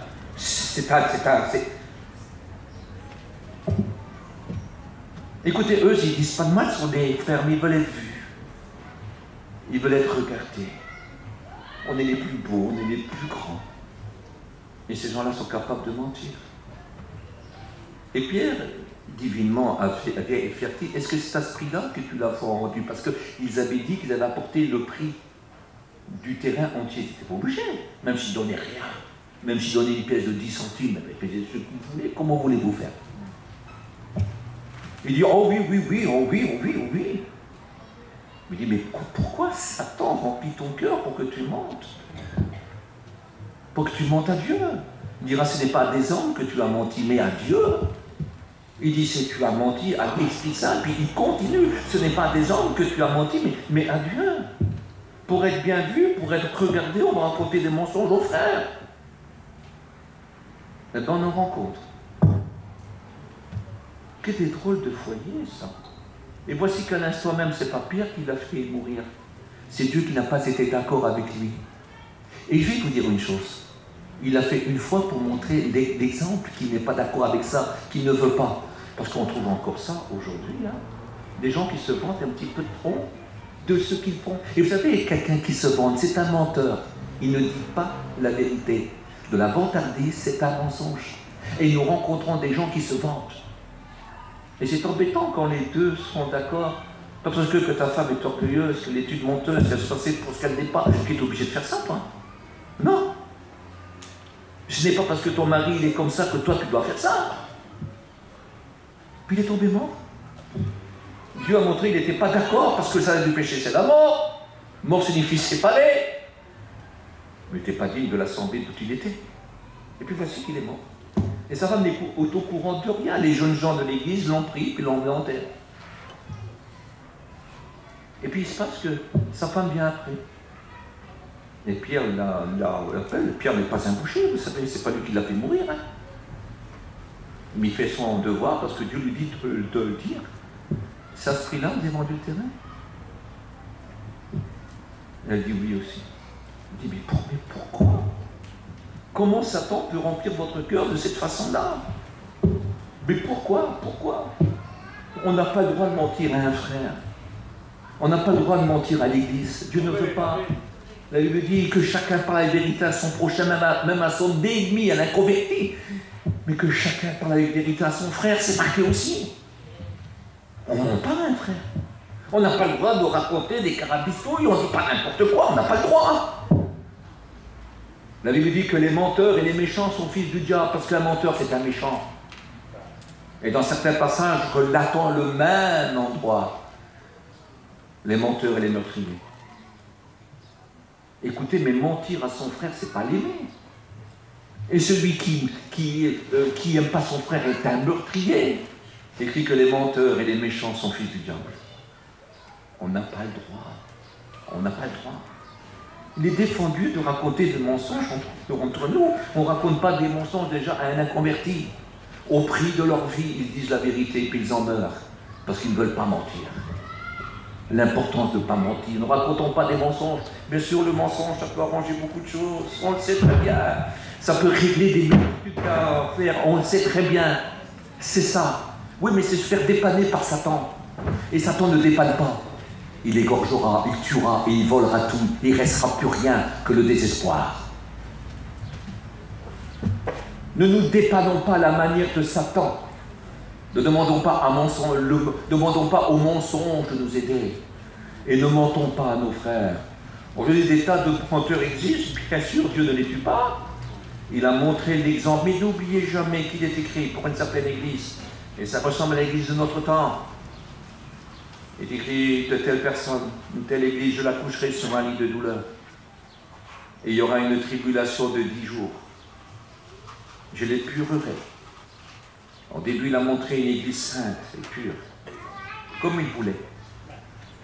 Écoutez, eux, ils disent pas de mal sur des frères, mais ils veulent être vus. Ils veulent être regardés. On est les plus beaux, on est les plus grands. Et ces gens-là sont capables de mentir. Et Pierre, divinement, avait fierté. Est-ce que c'est à ce prix-là que tu l'as rendu? Parce qu'ils avaient dit qu'ils avaient apporté le prix du terrain entier. C'était pas obligé. Même s'ils donnaient rien. Même s'ils donnaient une pièce de 10 centimes, ils faisaient ce que vous voulez. Comment voulez-vous faire? Il dit, oh oui, oui, oui, oh oui, oh oui, oh oui. Il dit, mais pourquoi Satan remplit ton cœur pour que tu mentes? Pour que tu mentes à Dieu. Il dira, ce n'est pas à des hommes que tu as menti, mais à Dieu. Il dit, c'est tu as menti à l'Esprit Saint, puis il continue. Ce n'est pas à des hommes que tu as menti, mais à Dieu. Pour être bien vu, pour être regardé, on va raconter des mensonges aux frères. Dans nos rencontres. Quel des drôles de foyer, ça. Et voici qu'à l'instant même, c'est pas Pierre qui l'a fait mourir. C'est Dieu qui n'a pas été d'accord avec lui. Et je vais vous dire une chose. Il l'a fait une fois pour montrer l'exemple qui n'est pas d'accord avec ça, qui ne veut pas. Parce qu'on trouve encore ça aujourd'hui, là. Des gens qui se vantent un petit peu trop de ce qu'ils font. Et vous savez, quelqu'un qui se vante, c'est un menteur. Il ne dit pas la vérité. De la vantardise, c'est un mensonge. Et nous rencontrons des gens qui se vantent. Et c'est embêtant quand les deux sont d'accord. Pas parce que ta femme est orgueilleuse, qu'elle est une menteuse, qu'elle se passait pour ce qu'elle n'est pas, qu'elle est obligée de faire ça, toi. Non. Ce n'est pas parce que ton mari il est comme ça que toi tu dois faire ça. Puis il est tombé mort. Dieu a montré qu'il n'était pas d'accord parce que ça du péché c'est la mort. Mort signifie séparer. Mais il n'était pas digne de l'assemblée d'où il était. Et puis voici qu'il est mort. Et sa femme n'est au courant de rien. Les jeunes gens de l'église l'ont pris puis l'ont mis en terre. Et puis il se passe que sa femme vient après. Et Pierre l'appelle. Pierre n'est pas un boucher, vous savez, c'est pas lui qui l'a fait mourir. Hein. Mais il fait son devoir parce que Dieu lui dit de le dire. C'est à ce prix-là, vous avez vendu le terrain? Elle dit oui aussi. Il dit, mais pourquoi? Comment Satan peut remplir votre cœur de cette façon-là? Mais pourquoi? On n'a pas le droit de mentir à un frère. On n'a pas le droit de mentir à l'Église. Dieu ne veut pas. La Bible dit que chacun parle la vérité à son prochain, même à son ennemi, à l'inconverti. Mais que chacun parle la vérité à son frère, c'est marqué aussi. On ne ment pas à un frère. On n'a pas le droit de raconter des carabistouilles, on ne dit pas n'importe quoi, on n'a pas le droit. La Bible dit que les menteurs et les méchants sont fils du diable, parce qu'un menteur c'est un méchant. Et dans certains passages, relatons le même endroit. Les menteurs et les meurtriers. Écoutez, mais mentir à son frère, c'est pas l'aimer. Et celui qui aime pas son frère est un meurtrier. Écrit que les menteurs et les méchants sont fils du diable. On n'a pas le droit. On n'a pas le droit. Il est défendu de raconter des mensonges entre nous. On ne raconte pas des mensonges déjà à un inconverti. Au prix de leur vie, ils disent la vérité et puis ils en meurent. Parce qu'ils ne veulent pas mentir. L'importance de ne pas mentir. Ne racontons pas des mensonges. Bien sûr, le mensonge, ça peut arranger beaucoup de choses. On le sait très bien. Ça peut régler des multitudes à faire. On le sait très bien. C'est ça. Oui, mais c'est se faire dépanner par Satan. Et Satan ne dépanne pas. Il égorgera, il tuera et il volera tout. Il ne restera plus rien que le désespoir. Ne nous dépannons pas à la manière de Satan. Ne demandons pas au mensonge de nous aider. Et ne mentons pas à nos frères. Aujourd'hui, des tas de menteurs existent. Bien sûr, Dieu ne les tue pas. Il a montré l'exemple. Mais n'oubliez jamais qu'il est écrit pour une certaine église. Et ça ressemble à l'église de notre temps. Il est écrit de telle personne, une telle église, je la coucherai sur un lit de douleur. Et il y aura une tribulation de 10 jours. Je l'épurerai. Au début, il a montré une église sainte et pure, comme il voulait.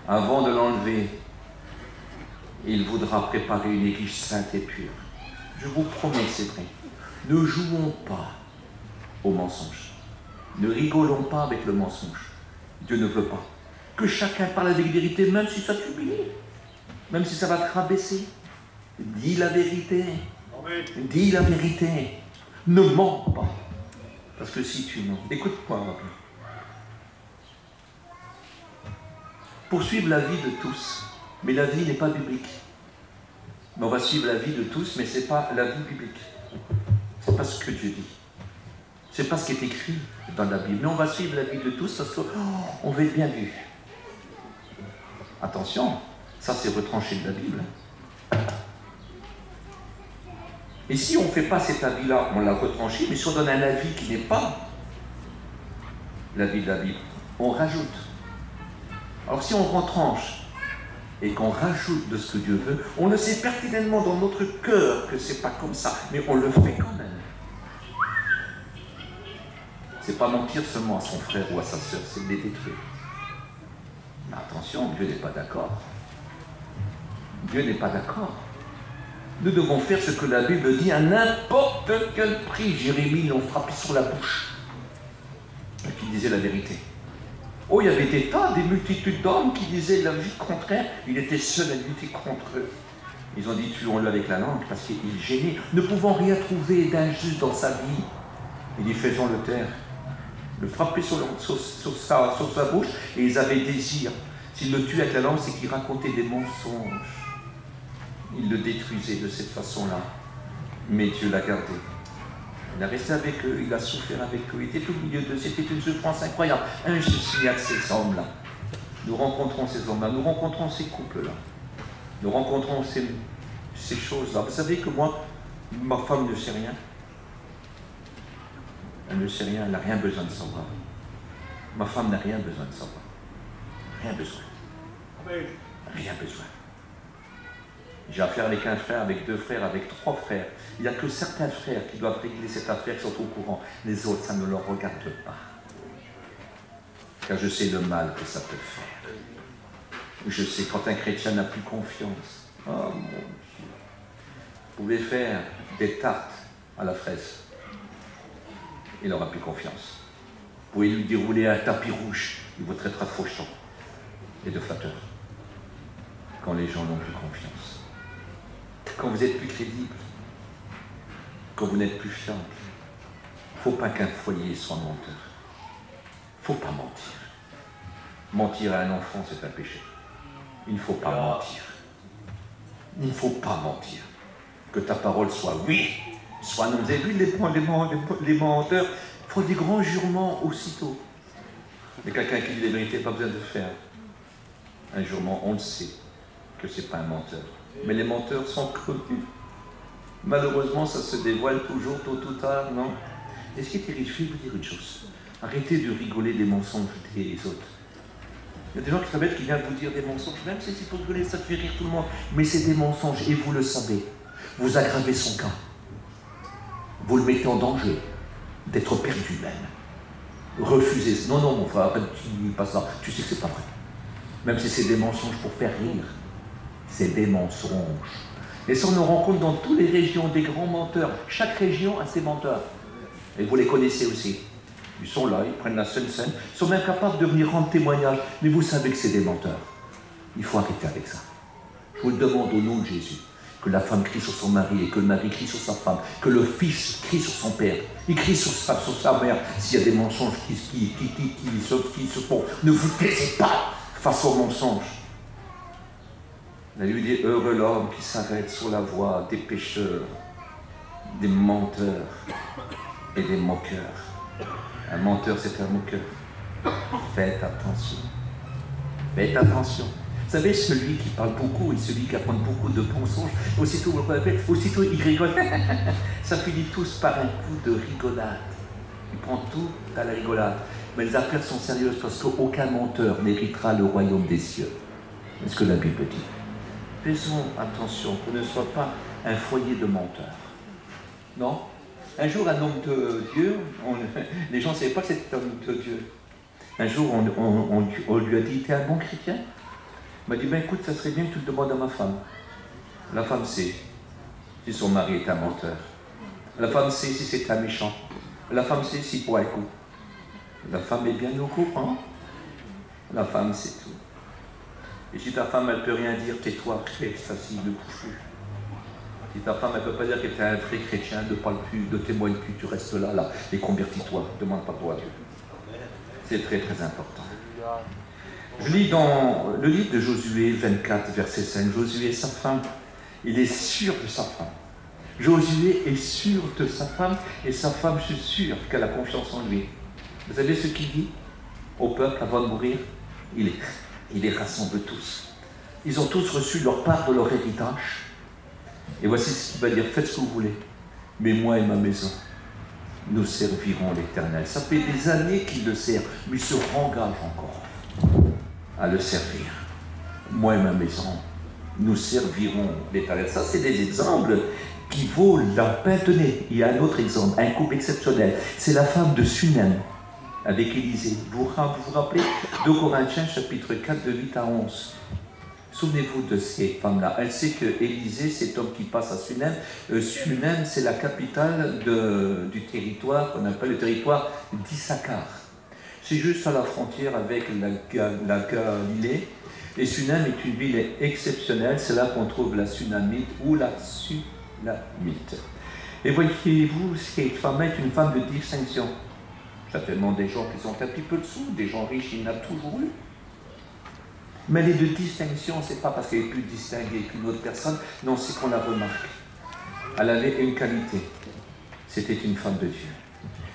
avant de l'enlever, il voudra préparer une église sainte et pure. Je vous promets, c'est vrai. Ne jouons pas au mensonge. Ne rigolons pas avec le mensonge. Dieu ne veut pas. Que chacun parle avec vérité, même si ça t'humilie, même si ça va te rabaisser. Dis la vérité. Amen. Dis la vérité. Ne mens pas. Parce que si tu mens, écoute-moi, Rabbi. Poursuivre la vie de tous, mais la vie n'est pas biblique. Mais on va suivre la vie de tous, mais ce n'est pas la vie biblique. Ce n'est pas ce que Dieu dit. Ce n'est pas ce qui est écrit dans la Bible. Mais on va suivre la vie de tous parce qu'on veut être bien vu. Attention, ça c'est retranché de la Bible. Et si on ne fait pas cet avis-là, on l'a retranché, mais si on donne un avis qui n'est pas l'avis de la Bible, on rajoute. Alors si on retranche et qu'on rajoute de ce que Dieu veut, on le sait pertinemment dans notre cœur que c'est pas comme ça, mais on le fait quand même. C'est pas mentir seulement à son frère ou à sa sœur, c'est de les détruire. Mais attention, Dieu n'est pas d'accord. Dieu n'est pas d'accord. Nous devons faire ce que la Bible dit à n'importe quel prix. Jérémie l'ont frappé sur la bouche. Et qui disait la vérité. Oh, il y avait des tas, des multitudes d'hommes qui disaient la vie contraire. Il était seul à lutter contre eux. Ils ont dit tuons-le avec la langue parce qu'il gênait. Ne pouvant rien trouver d'injuste dans sa vie, il dit faisons-le taire. Le frapper sur sa bouche et ils avaient désir. S'il le tuait avec la langue, c'est qu'il racontait des mensonges. Il le détruisait de cette façon-là. Mais Dieu l'a gardé. Il a resté avec eux, il a souffert avec eux, il était au milieu d'eux, c'était une souffrance incroyable. Un je suis à ces hommes-là. Nous rencontrons ces hommes-là, nous rencontrons ces couples-là. Nous rencontrons ces choses-là. Vous savez que moi, ma femme ne sait rien. Elle ne sait rien, elle n'a rien besoin de savoir. Ma femme n'a rien besoin de savoir. Rien besoin. Rien besoin. J'ai affaire avec un frère, avec deux frères, avec trois frères. Il n'y a que certains frères qui doivent régler cette affaire, qui sont au courant. Les autres, ça ne leur regarde pas. Car je sais le mal que ça peut faire. Je sais quand un chrétien n'a plus confiance. Oh mon Dieu. Vous pouvez faire des tartes à la fraise. Il n'aura plus confiance. Vous pouvez lui dérouler un tapis rouge. Il vous traitera de fauchon et de flatteur. Quand les gens n'ont plus confiance. Quand vous êtes plus crédible, quand vous n'êtes plus fiable, il ne faut pas qu'un foyer soit menteur. Il ne faut pas mentir. Mentir à un enfant, c'est un péché. Il ne faut pas mentir. Il ne faut pas mentir. Que ta parole soit oui, soit non. Vous avez vu les menteurs font des grands jurements aussitôt. Mais quelqu'un qui dit la vérité, pas besoin de faire un jurement, on le sait que ce n'est pas un menteur. Mais les menteurs sont connus. Malheureusement, ça se dévoile toujours, tôt ou tard, non? Et ce qui est terrible, je vais vous dire une chose. Arrêtez de rigoler des mensonges des autres. Il y a des gens qui savent qui viennent vous dire des mensonges, même si c'est pour rigoler, ça fait rire tout le monde. Mais c'est des mensonges, et vous le savez. Vous aggravez son cas. Vous le mettez en danger d'être perdu même. Refusez. Non, non, mon frère, arrête, dis pas ça. Tu sais que c'est pas vrai. Même si c'est des mensonges pour faire rire. C'est des mensonges. Et ça, on nous rencontre dans toutes les régions des grands menteurs. Chaque région a ses menteurs. Et vous les connaissez aussi. Ils sont là, ils prennent la scène. Ils sont même capables de venir rendre témoignage. Mais vous savez que c'est des menteurs. Il faut arrêter avec ça. Je vous le demande au nom de Jésus. Que la femme crie sur son mari et que le mari crie sur sa femme. Que le fils crie sur son père. Il crie sur sa mère. S'il y a des mensonges qui se font. Ne vous taisez pas face aux mensonges. La Bible dit, heureux l'homme qui s'arrête sur la voie des pécheurs, des menteurs et des moqueurs. Un menteur, c'est un moqueur. Faites attention. Faites attention. Vous savez, celui qui parle beaucoup et celui qui apprend beaucoup de mensonges, aussitôt il rigole. Ça finit tous par un coup de rigolade. Il prend tout à la rigolade. Mais les affaires sont sérieuses parce qu'aucun menteur n'héritera le royaume des cieux. C'est ce que la Bible dit. Faisons attention qu'on ne soit pas un foyer de menteurs. Non? Un jour, un homme de Dieu, les gens ne savaient pas que c'était un homme de Dieu. Un jour, on lui a dit, t'es un bon chrétien? Il m'a dit, ben écoute, ça serait bien que tu le demandes à ma femme. La femme sait si son mari est un menteur. La femme sait si c'est un méchant. La femme sait s'il boit un coup. La femme est bien au courant. La femme sait tout. Et si ta femme, elle ne peut rien dire, tais-toi, reste assis, ne bouge plus. Si ta femme, elle ne peut pas dire que tu es un vrai chrétien, ne parle plus, ne témoigne plus, tu restes là, et convertis-toi, ne demande pas pour Dieu. C'est très très important. Je lis dans le livre de Josué 24, verset 5, Josué, sa femme, il est sûr de sa femme. Josué est sûr de sa femme, et sa femme, je suis sûr qu'elle a confiance en lui. Vous savez ce qu'il dit au peuple avant de mourir? Il les rassemble tous. Ils ont tous reçu leur part de leur héritage. Et voici ce qu'il va dire, faites ce que vous voulez. Mais moi et ma maison, nous servirons l'Éternel. Ça fait des années qu'il le sert, mais il se rengage encore à le servir. Moi et ma maison, nous servirons l'Éternel. Ça, c'est des exemples qui vaut la peine. Tenez, il y a un autre exemple, un couple exceptionnel. C'est la femme de Sunem avec Élisée. Vous vous rappelez 2 Corinthiens chapitre 4 de 8 à 11. Souvenez-vous de ces femmes-là. Elle sait que Élisée, cet homme qui passe à Sunem, Sunem, c'est la capitale du territoire qu'on appelle le territoire d'Issachar. C'est juste à la frontière avec la Galilée. Et Sunem est une ville exceptionnelle. C'est là qu'on trouve la Sunamite ou la Sulamite. Et voyez-vous, cette femme est une femme de distinction. Certainement des gens qui sont un petit peu dessous, des gens riches, il y en a toujours eu. Mais elle est de distinction, c'est pas parce qu'elle est plus distinguée qu'une autre personne, non, c'est qu'on la remarque. Elle avait une qualité, c'était une femme de Dieu.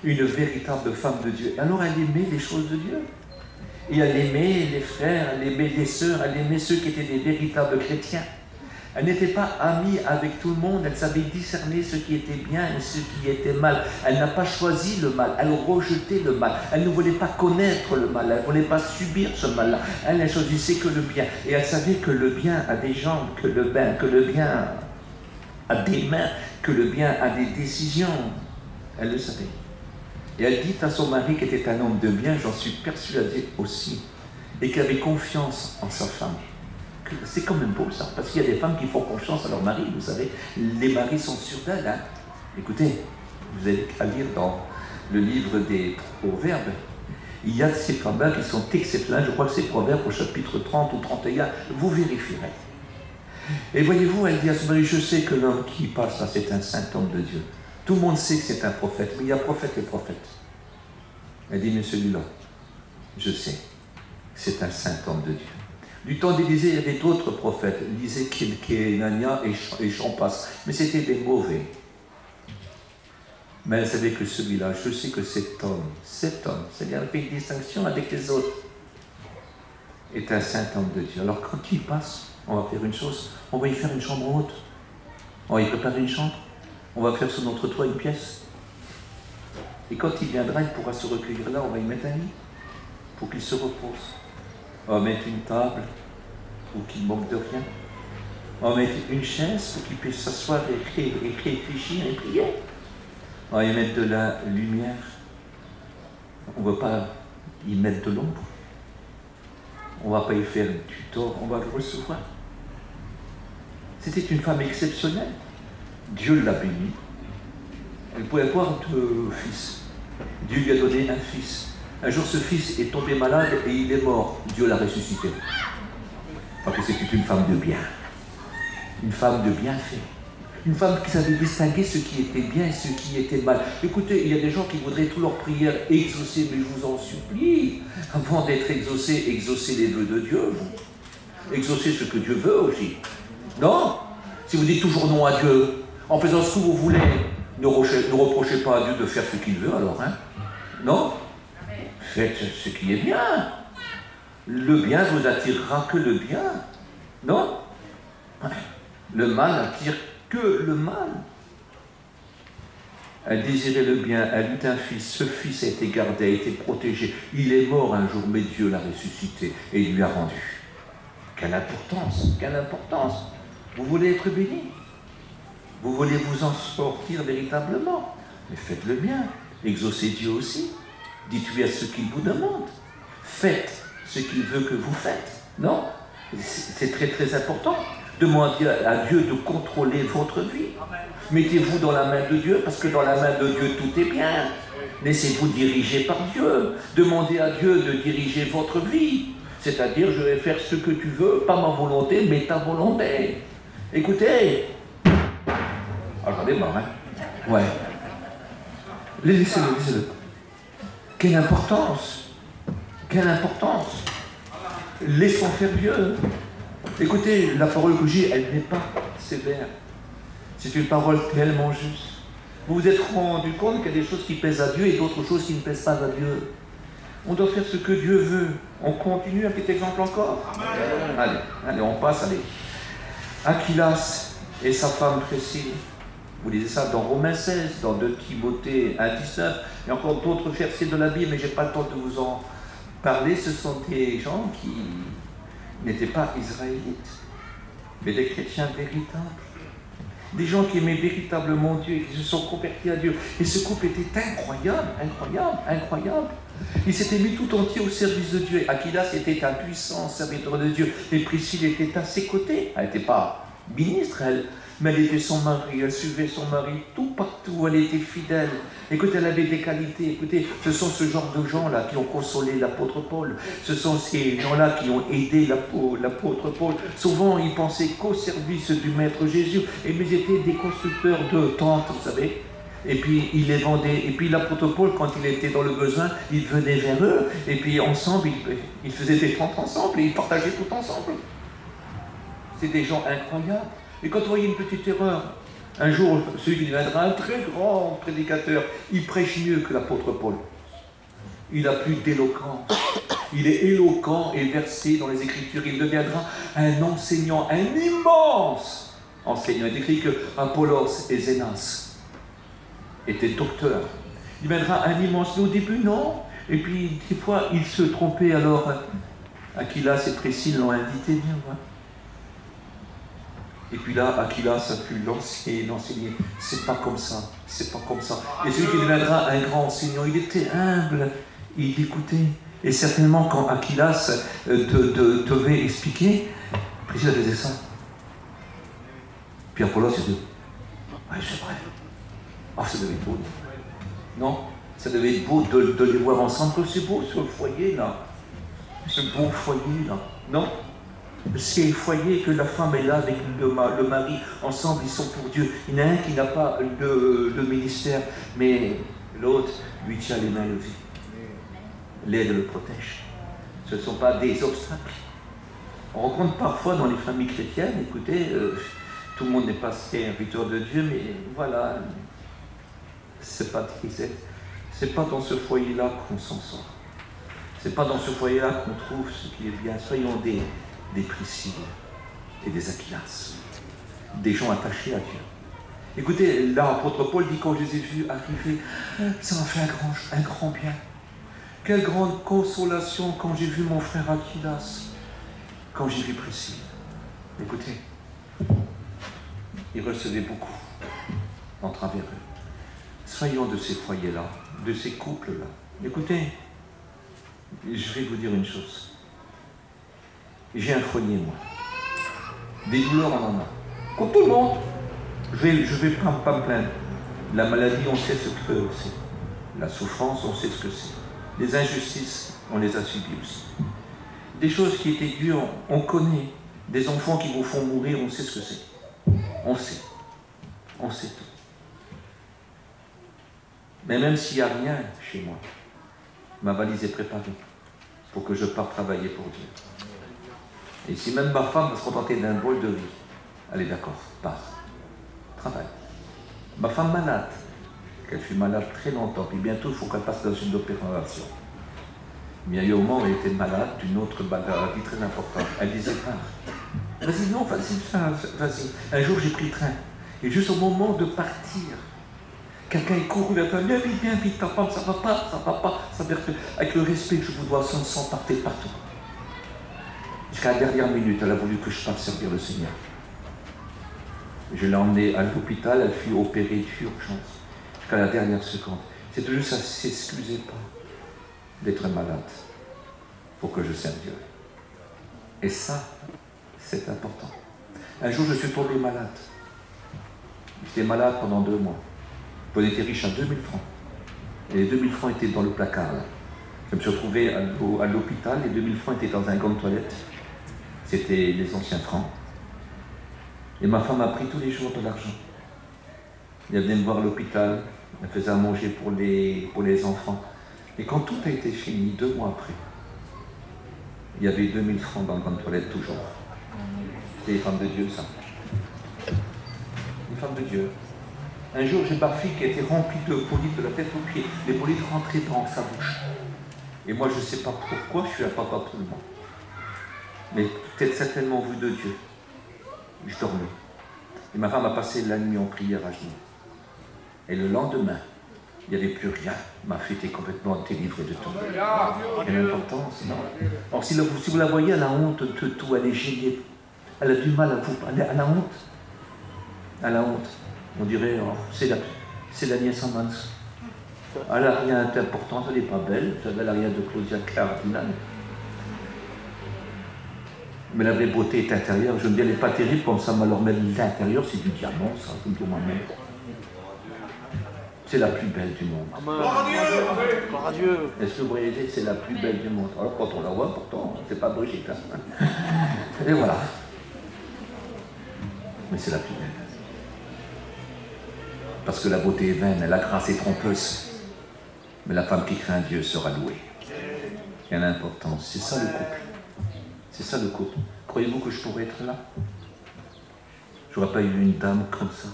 Une véritable femme de Dieu. Alors elle aimait les choses de Dieu. Et elle aimait les frères, elle aimait les sœurs, elle aimait ceux qui étaient des véritables chrétiens. Elle n'était pas amie avec tout le monde, elle savait discerner ce qui était bien et ce qui était mal. Elle n'a pas choisi le mal, elle rejetait le mal. Elle ne voulait pas connaître le mal, elle ne voulait pas subir ce mal-là. Elle ne choisissait que le bien. Et elle savait que le bien a des jambes, que le bien a des mains, que le bien a des décisions. Elle le savait. Et elle dit à son mari qui était un homme de bien, j'en suis persuadé aussi, et qui avait confiance en sa femme. C'est quand même beau ça, parce qu'il y a des femmes qui font confiance à leur mari, vous savez. Les maris sont sûrs d'elles. Hein. Écoutez, vous allez à lire dans le livre des Proverbes, il y a ces femmes-là qui sont exceptionnelles. Je crois que c'est Proverbes au chapitre 30 ou 31, vous vérifierez. Et voyez-vous, elle dit à son mari, je sais que l'homme qui passe là, c'est un saint homme de Dieu. Tout le monde sait que c'est un prophète, mais il y a prophète et prophète. Elle dit, mais celui-là, je sais, c'est un saint homme de Dieu. Du temps d'Élisée, il y avait d'autres prophètes, Élisée, Kénania et j'en passe, mais c'était des mauvais. Mais elle savait que celui-là, je sais que cet homme, c'est-à-dire elle fait une distinction avec les autres, est un saint homme de Dieu. Alors quand il passe, on va faire une chose, on va y faire une chambre haute, on va y préparer une chambre, on va faire sur notre toit une pièce. Et quand il viendra, il pourra se recueillir là, on va y mettre un lit, pour qu'il se repose. On va mettre une table pour qu'il ne manque de rien. On va mettre une chaise pour qu'il puisse s'asseoir et réfléchir et prier. On va y mettre de la lumière. On ne va pas y mettre de l'ombre. On ne va pas y faire du tort, on va le recevoir. C'était une femme exceptionnelle. Dieu l'a bénie. Elle pouvait avoir 2 fils. Dieu lui a donné un fils. Un jour, ce fils est tombé malade et il est mort. Dieu l'a ressuscité. Parce que c'était une femme de bien. Une femme de bienfait. Une femme qui savait distinguer ce qui était bien et ce qui était mal. Écoutez, il y a des gens qui voudraient toutes leurs prières exaucées, mais je vous en supplie, avant d'être exaucés, exaucez les vœux de Dieu. Exaucez ce que Dieu veut aussi. Non? Si vous dites toujours non à Dieu, en faisant ce que vous voulez, ne reprochez pas à Dieu de faire ce qu'il veut alors, hein? Non? Faites ce qui est bien. Le bien vous attirera que le bien. Non? Le mal n'attire que le mal. Elle désirait le bien, elle eut un fils. Ce fils a été gardé, a été protégé. Il est mort un jour, mais Dieu l'a ressuscité et il lui a rendu. Quelle importance, quelle importance. Vous voulez être béni? Vous voulez vous en sortir véritablement? Mais faites le bien. Exaucez Dieu aussi. Dites oui à ce qu'il vous demande. Faites ce qu'il veut que vous faites. Non? C'est très très important. Demandez à Dieu de contrôler votre vie. Mettez-vous dans la main de Dieu, parce que dans la main de Dieu, tout est bien. Laissez-vous diriger par Dieu. Demandez à Dieu de diriger votre vie. C'est-à-dire, je vais faire ce que tu veux, pas ma volonté, mais ta volonté. Écoutez. Ah, j'en ai marre, hein. Ouais. Laissez-le, laissez-le. Quelle importance. Quelle importance. Laissons faire Dieu. Écoutez, la parole que j'ai, elle n'est pas sévère. C'est une parole tellement juste. Vous vous êtes rendu compte qu'il y a des choses qui plaisent à Dieu et d'autres choses qui ne plaisent pas à Dieu. On doit faire ce que Dieu veut. On continue, un petit exemple encore. Allez, allez, on passe, allez. Aquilas et sa femme Priscille. Vous lisez ça dans Romains 16, dans 2 Timothée 1,19, et encore d'autres versets de la Bible, mais je n'ai pas le temps de vous en parler. Ce sont des gens qui n'étaient pas israélites, mais des chrétiens véritables. Des gens qui aimaient véritablement Dieu et qui se sont convertis à Dieu. Et ce couple était incroyable, incroyable, incroyable. Il s'était mis tout entier au service de Dieu. Aquilas était un puissant serviteur de Dieu. Et Priscille était à ses côtés. Elle n'était pas ministre, elle, mais elle était son mari. Elle suivait son mari tout partout. Elle était fidèle. Écoutez, elle avait des qualités. Écoutez, ce sont ce genre de gens-là qui ont consolé l'apôtre Paul. Ce sont ces gens-là qui ont aidé l'apôtre Paul. Souvent, ils pensaient qu'au service du Maître Jésus. Et mais ils étaient des constructeurs de tentes, vous savez. Et puis, ils les vendaient. Et puis, l'apôtre Paul, quand il était dans le besoin, il venait vers eux. Et puis, ensemble, ils faisaient des tentes ensemble et ils partageaient tout ensemble. C'est des gens incroyables. Et quand vous voyez une petite erreur, un jour, celui qui deviendra un très grand prédicateur, il prêche mieux que l'apôtre Paul. Il a plus d'éloquence. Il est éloquent et versé dans les Écritures. Il deviendra un enseignant, un immense enseignant. Il est écrit que Apollos et Zénas étaient docteurs. Il deviendra un immense. Mais au début, non. Et puis, des fois, il se trompait. Alors, Aquilas et Priscille l'ont invité, viens voir. Et puis là, Aquilas a pu l'enseigner. C'est pas comme ça, c'est pas comme ça. Et celui qui deviendra un grand enseignant, il était humble, il écoutait. Et certainement, quand Aquilas devait expliquer, Priscille faisait ça. Puis Apollos, il dit, ouais, c'est vrai. Oh, ça devait être beau. Non, ça devait être beau de les voir ensemble. C'est beau ce foyer là. Ce beau foyer là. Non? Ces foyers que la femme est là avec le mari, ensemble ils sont pour Dieu. Il y en a un qui n'a pas le ministère, mais l'autre lui tient les mains levées. L'aide le protège. Ce ne sont pas des obstacles. On rencontre parfois dans les familles chrétiennes, écoutez, tout le monde n'est pas serviteur de Dieu, mais voilà, c'est pas dans ce foyer-là qu'on s'en sort. C'est pas dans ce foyer-là qu'on trouve ce qui est bien. Soyons des Priscilles et des Aquilas, des gens attachés à Dieu. Écoutez, là, l'apôtre Paul dit, quand je les ai vus arriver, ça m'a fait un grand bien. Quelle grande consolation quand j'ai vu mon frère Aquilas, quand j'ai vu Priscille. Écoutez, il recevait beaucoup en travers eux. Soyons de ces foyers-là, de ces couples-là. Écoutez, je vais vous dire une chose. J'ai un foyer, moi. Des douleurs, on en a. Comme tout le monde. Je vais pas me plaindre. La maladie, on sait ce que c'est. La souffrance, on sait ce que c'est. Les injustices, on les a subies aussi. Des choses qui étaient dures, on connaît. Des enfants qui vous font mourir, on sait ce que c'est. On sait. On sait tout. Mais même s'il n'y a rien chez moi, ma valise est préparée pour que je parte travailler pour Dieu. Et si même ma femme va se contenter d'un bol de riz, elle est d'accord, pars, travaille. Ma femme malade, qu'elle fut malade très longtemps, puis bientôt il faut qu'elle passe dans une opération. Mais il y a eu un moment où elle était malade d'une autre maladie très importante. Elle disait, vas-y, non, vas-y. Un jour j'ai pris le train, et juste au moment de partir, quelqu'un est couru vers toi, viens vite, ta femme, ça va pas, ça va pas. Avec le respect que je vous dois, son sang partait partout. Jusqu'à la dernière minute, elle a voulu que je parte servir le Seigneur. Je l'ai emmenée à l'hôpital, elle fut opérée d'urgence. Jusqu'à la dernière seconde. C'est toujours ça, s'excusez pas d'être malade pour que je serve Dieu. Et ça, C'est important. Un jour, je suis tombé malade. J'étais malade pendant 2 mois. J'en étais riche à 2000 francs. Et les 2000 francs étaient dans le placard, là. Je me suis retrouvé à l'hôpital, les 2000 francs étaient dans un gant de toilette. C'était les anciens francs. Et ma femme a pris tous les jours de l'argent. Elle venait me voir à l'hôpital, elle faisait à manger pour les enfants. Et quand tout a été fini, 2 mois après, il y avait 2000 francs dans le gant de toilette toujours. C'était les femmes de Dieu, ça. Une femme de Dieu. Un jour, j'ai ma fille qui était remplie de polypes de la tête aux pieds. Les polypes rentraient dans sa bouche. Et moi, je ne sais pas pourquoi, je suis un papa tout le monde. Mais peut-être certainement vu de Dieu. Je dormais. Et ma femme a passé la nuit en prière à genoux. Et le lendemain, il n'y avait plus rien. Ma fille était complètement délivrée de tout. Quelle importance, non? Alors si vous la voyez, elle a honte de tout, elle est gênée. Elle a du mal à vous parler, elle a honte. Elle a honte. On dirait, oh, c'est la nièce en mince. Elle n'a rien d'important, elle n'est pas belle, elle n'a rien de Claudia Cardinal. Mais la vraie beauté est intérieure. Je me dis, elle n'est pas terrible, comme ça, mais alors même l'intérieur, c'est du diamant, ça, comme pour moi-même. C'est la plus belle du monde. Gloire à Dieu. Est-ce que vous voyez, c'est la plus belle du monde. Alors quand on la voit, pourtant, c'est pas Brigitte. Hein. Et voilà. Mais c'est la plus belle. Parce que la beauté est vaine, la grâce est trompeuse. Mais la femme qui craint Dieu sera louée. Il y a l'importance. C'est ça le couple. C'est ça le couple. Croyez-vous que je pourrais être là? Je n'aurais pas eu une dame comme ça.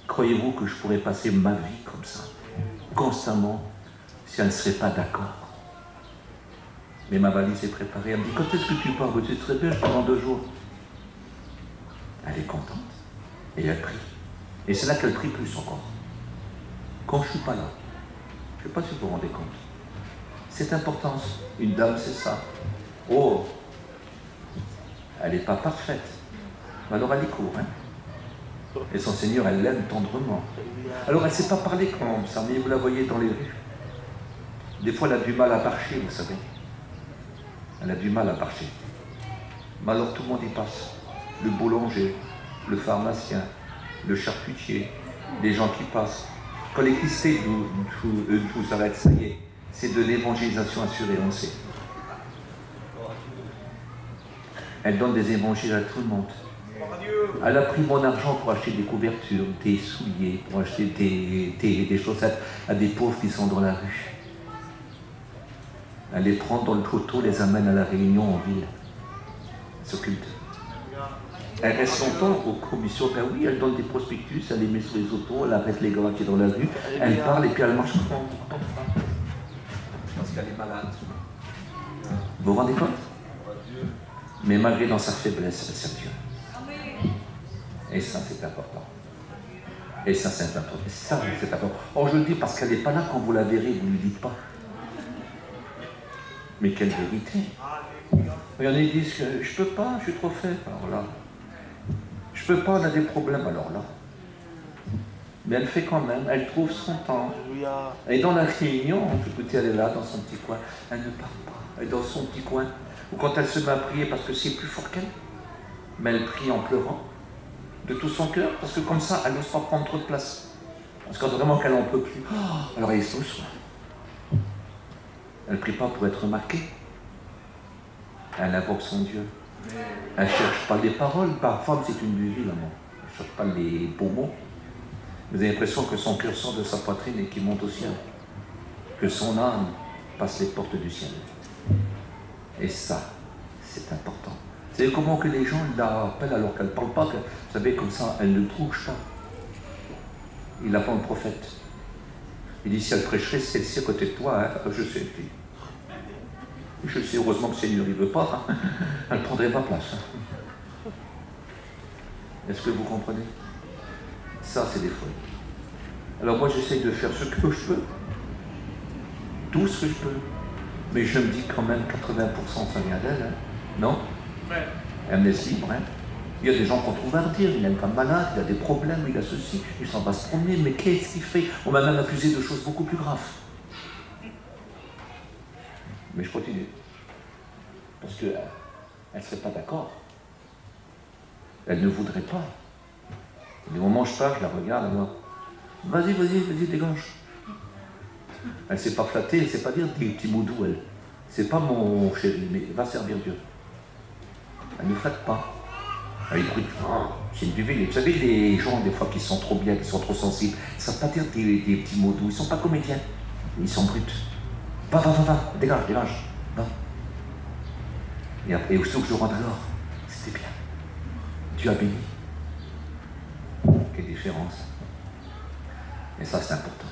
Croyez-vous que je pourrais passer ma vie comme ça, constamment, si elle ne serait pas d'accord? Mais ma valise est préparée. Elle me dit, quand est-ce que tu pars? Tu serais bien, pendant 2 jours. Elle est contente. Et elle prie. Et c'est là qu'elle prie plus encore. Quand je ne suis pas là. Je ne sais pas si vous vous rendez compte. Cette importance. Une dame, c'est ça. Oh, elle n'est pas parfaite. Mais alors elle y court, hein. Et son Seigneur, elle l'aime tendrement. Alors elle ne sait pas parler comme ça, mais vous la voyez dans les rues. Des fois, elle a du mal à marcher, vous savez. Elle a du mal à marcher. Mais alors tout le monde y passe. Le boulanger, le pharmacien, le charcutier, les gens qui passent. Quand l'électricité nous s'arrête, ça y est, c'est de l'évangélisation assurée, on sait. Elle donne des évangiles à tout le monde. Elle a pris mon argent pour acheter des couvertures, des souliers, pour acheter des chaussettes à des pauvres qui sont dans la rue. Elle les prend dans le trottoir, les amène à la réunion en ville. Elle s'occupe d'eux. Elle reste longtemps aux commissions. Ben oui, elle donne des prospectus, elle les met sur les autos, elle arrête les gars qui sont dans la rue, elle parle et puis elle marche comme ça. Parce qu'elle est malade. Vous vous rendez compte? Mais malgré dans sa faiblesse, elle sert Dieu. Et ça, c'est important. Et ça, c'est important. Et ça, c'est important. Or, je le dis parce qu'elle n'est pas là quand vous la verrez, vous ne lui dites pas. Mais quelle vérité. Il y en a qui disent que je ne peux pas, je suis trop faible. Alors là, je ne peux pas, on a des problèmes. Alors là. Mais elle fait quand même, elle trouve son temps. Et dans la réunion, écoutez, elle est là, dans son petit coin. Elle ne parle pas. Elle est dans son petit coin. Ou quand elle se met à prier parce que c'est plus fort qu'elle. Mais elle prie en pleurant. De tout son cœur, parce que comme ça, elle n'ose pas prendre trop de place. Parce que vraiment qu'elle n'en peut plus, alors elle est sous soin. Elle ne prie pas pour être remarquée. Elle invoque son Dieu. Elle ne cherche pas les paroles. Parfois, c'est une buvie, l'amour. Elle ne cherche pas les beaux mots. Vous avez l'impression que son cœur sort de sa poitrine et qu'il monte au ciel. Que son âme passe les portes du ciel. Et ça, c'est important. Vous savez comment que les gens l'appellent alors qu'elle ne parle pas, vous savez, comme ça, elle ne touche pas. Il appelle le prophète. Il dit, si elle prêcherait, c'est celle-ci à côté de toi, hein. Je sais. Je sais, heureusement que le Seigneur ne veut pas, hein. Elle prendrait ma place. Hein. Est-ce que vous comprenez? Ça, c'est des folies. Alors moi, j'essaye de faire ce que je peux. Tout ce que je peux. Mais je me dis quand même 80% ça vient d'elle, hein. Non? Elle me laisse libre, hein. Il y a des gens qu'on trouve à redire, il a une femme malade, il a des problèmes, il a ceci, il s'en va se promener, mais qu'est-ce qu'il fait? On m'a même accusé de choses beaucoup plus graves. Mais je continue. Parce qu'elle ne serait pas d'accord. Elle ne voudrait pas. Du moment où je pars, je la regarde, elle va, vas-y, dégage. Elle ne sait pas flatter, elle ne sait pas dire des petits mots doux, elle. C'est pas mon chéri, mais va servir Dieu. Elle ne flatte pas. Elle écoute, c'est une duvée. Vous savez, les gens, des fois, qui sont trop bien, qui sont trop sensibles, ils ne savent pas dire des petits mots doux. Ils ne sont pas comédiens. Ils sont bruts. Va, dégage, va. Et après, aussitôt que je rentre alors, c'était bien. Dieu a béni. Quelle différence. Et ça, c'est important.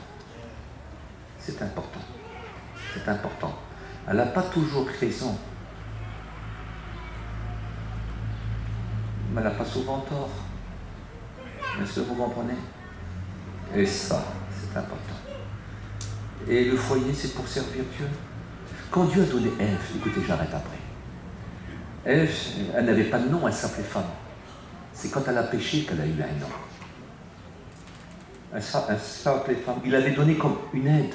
C'est important. C'est important. Elle n'a pas toujours raison. Mais elle n'a pas souvent tort. Est-ce que vous comprenez? Et ça, c'est important. Et le foyer, c'est pour servir Dieu. Quand Dieu a donné Ève, écoutez, j'arrête après. Ève, elle n'avait pas de nom, elle s'appelait femme. C'est quand elle a péché qu'elle a eu un nom. Elle s'appelait femme. Il avait donné comme une aide.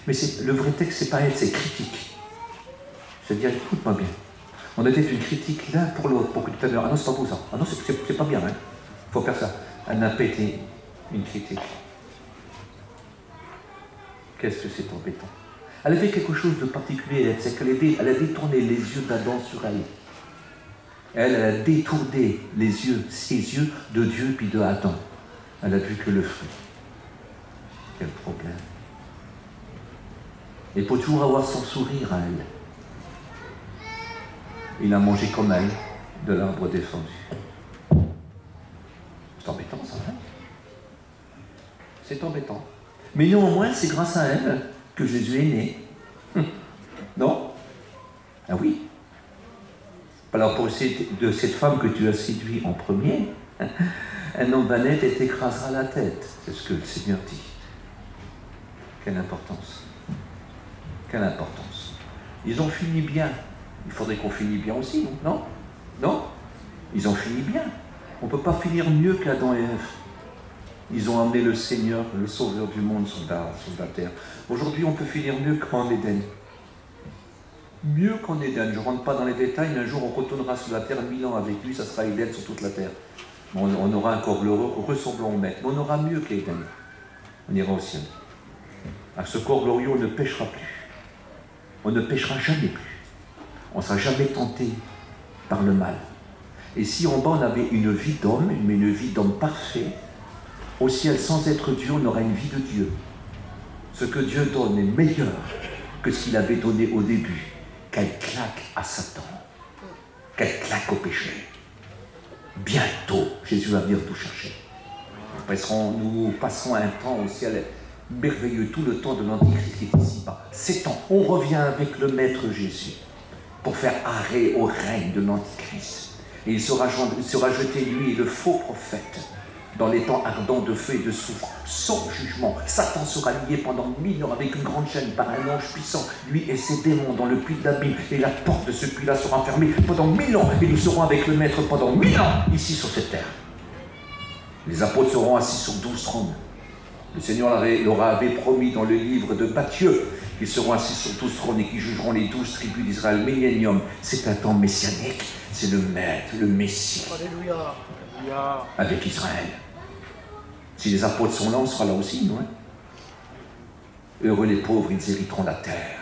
Mais le vrai texte, c'est pas aide, c'est critique. C'est-à-dire, écoute-moi bien. On était une critique l'un pour l'autre, pour que tu t'améliores. Ah non, c'est pas beau ça. Ah non, c'est pas bien, hein. Il faut faire ça. Elle n'a pas été une critique. Qu'est-ce que c'est embêtant. Elle avait quelque chose de particulier, c'est qu'elle a détourné les yeux d'Adam sur elle. Elle a détourné ses yeux de Dieu puis de Adam. Elle a vu que le fruit. Quel problème. Et pour toujours avoir son sourire à elle, il a mangé comme elle de l'arbre défendu. C'est embêtant ça, hein? C'est embêtant. Mais néanmoins, c'est grâce à elle que Jésus est né. Non? Ah oui. Alors pour de cette femme que tu as séduit en premier, un homme va naître et t'écrasera la tête. C'est ce que le Seigneur dit. Quelle importance. Quelle importance. Ils ont fini bien. Il faudrait qu'on finisse bien aussi, non? Non? Ils ont fini bien. On ne peut pas finir mieux qu'Adam et Ève. Ils ont amené le Seigneur, le Sauveur du monde sur la terre. Aujourd'hui, on peut finir mieux qu'en Éden. Mieux qu'en Éden. Je ne rentre pas dans les détails, mais un jour, on retournera sur la terre 1000 ans avec lui, ça sera Éden sur toute la terre. On aura un corps glorieux, ressemblant au Maître. Mais on aura mieux qu'Éden. On ira au ciel. À ce corps glorieux, on ne péchera plus. On ne péchera jamais plus. On ne sera jamais tenté par le mal. Et si en bas on avait une vie d'homme, mais une vie d'homme parfait, au ciel sans être Dieu, on aura une vie de Dieu. Ce que Dieu donne est meilleur que ce qu'il avait donné au début. Qu'elle claque à Satan, qu'elle claque au péché. Bientôt, Jésus va venir tout chercher. Nous passerons un temps au ciel merveilleux, tout le temps de l'Antichrist qui est ici-bas. 7 ans, on revient avec le Maître Jésus pour faire arrêt au règne de l'Antichrist. Et il sera jeté, lui, le faux prophète, dans les temps ardents de feu et de soufre, sans jugement. Satan sera lié pendant 1000 ans avec une grande chaîne par un ange puissant, lui et ses démons, dans le puits de l'abîme. Et la porte de ce puits-là sera fermée pendant 1000 ans. Et nous serons avec le Maître pendant 1000 ans, ici sur cette terre. Les apôtres seront assis sur 12 trônes. Le Seigneur leur avait promis dans le livre de Matthieu qu'ils seront assis sur 12 trônes et qui jugeront les 12 tribus d'Israël. Millénium, c'est un temps messianique. C'est le Maître, le Messie. Alléluia. Avec Israël. Si les apôtres sont là, on sera là aussi, non? Heureux les pauvres, ils hériteront la terre.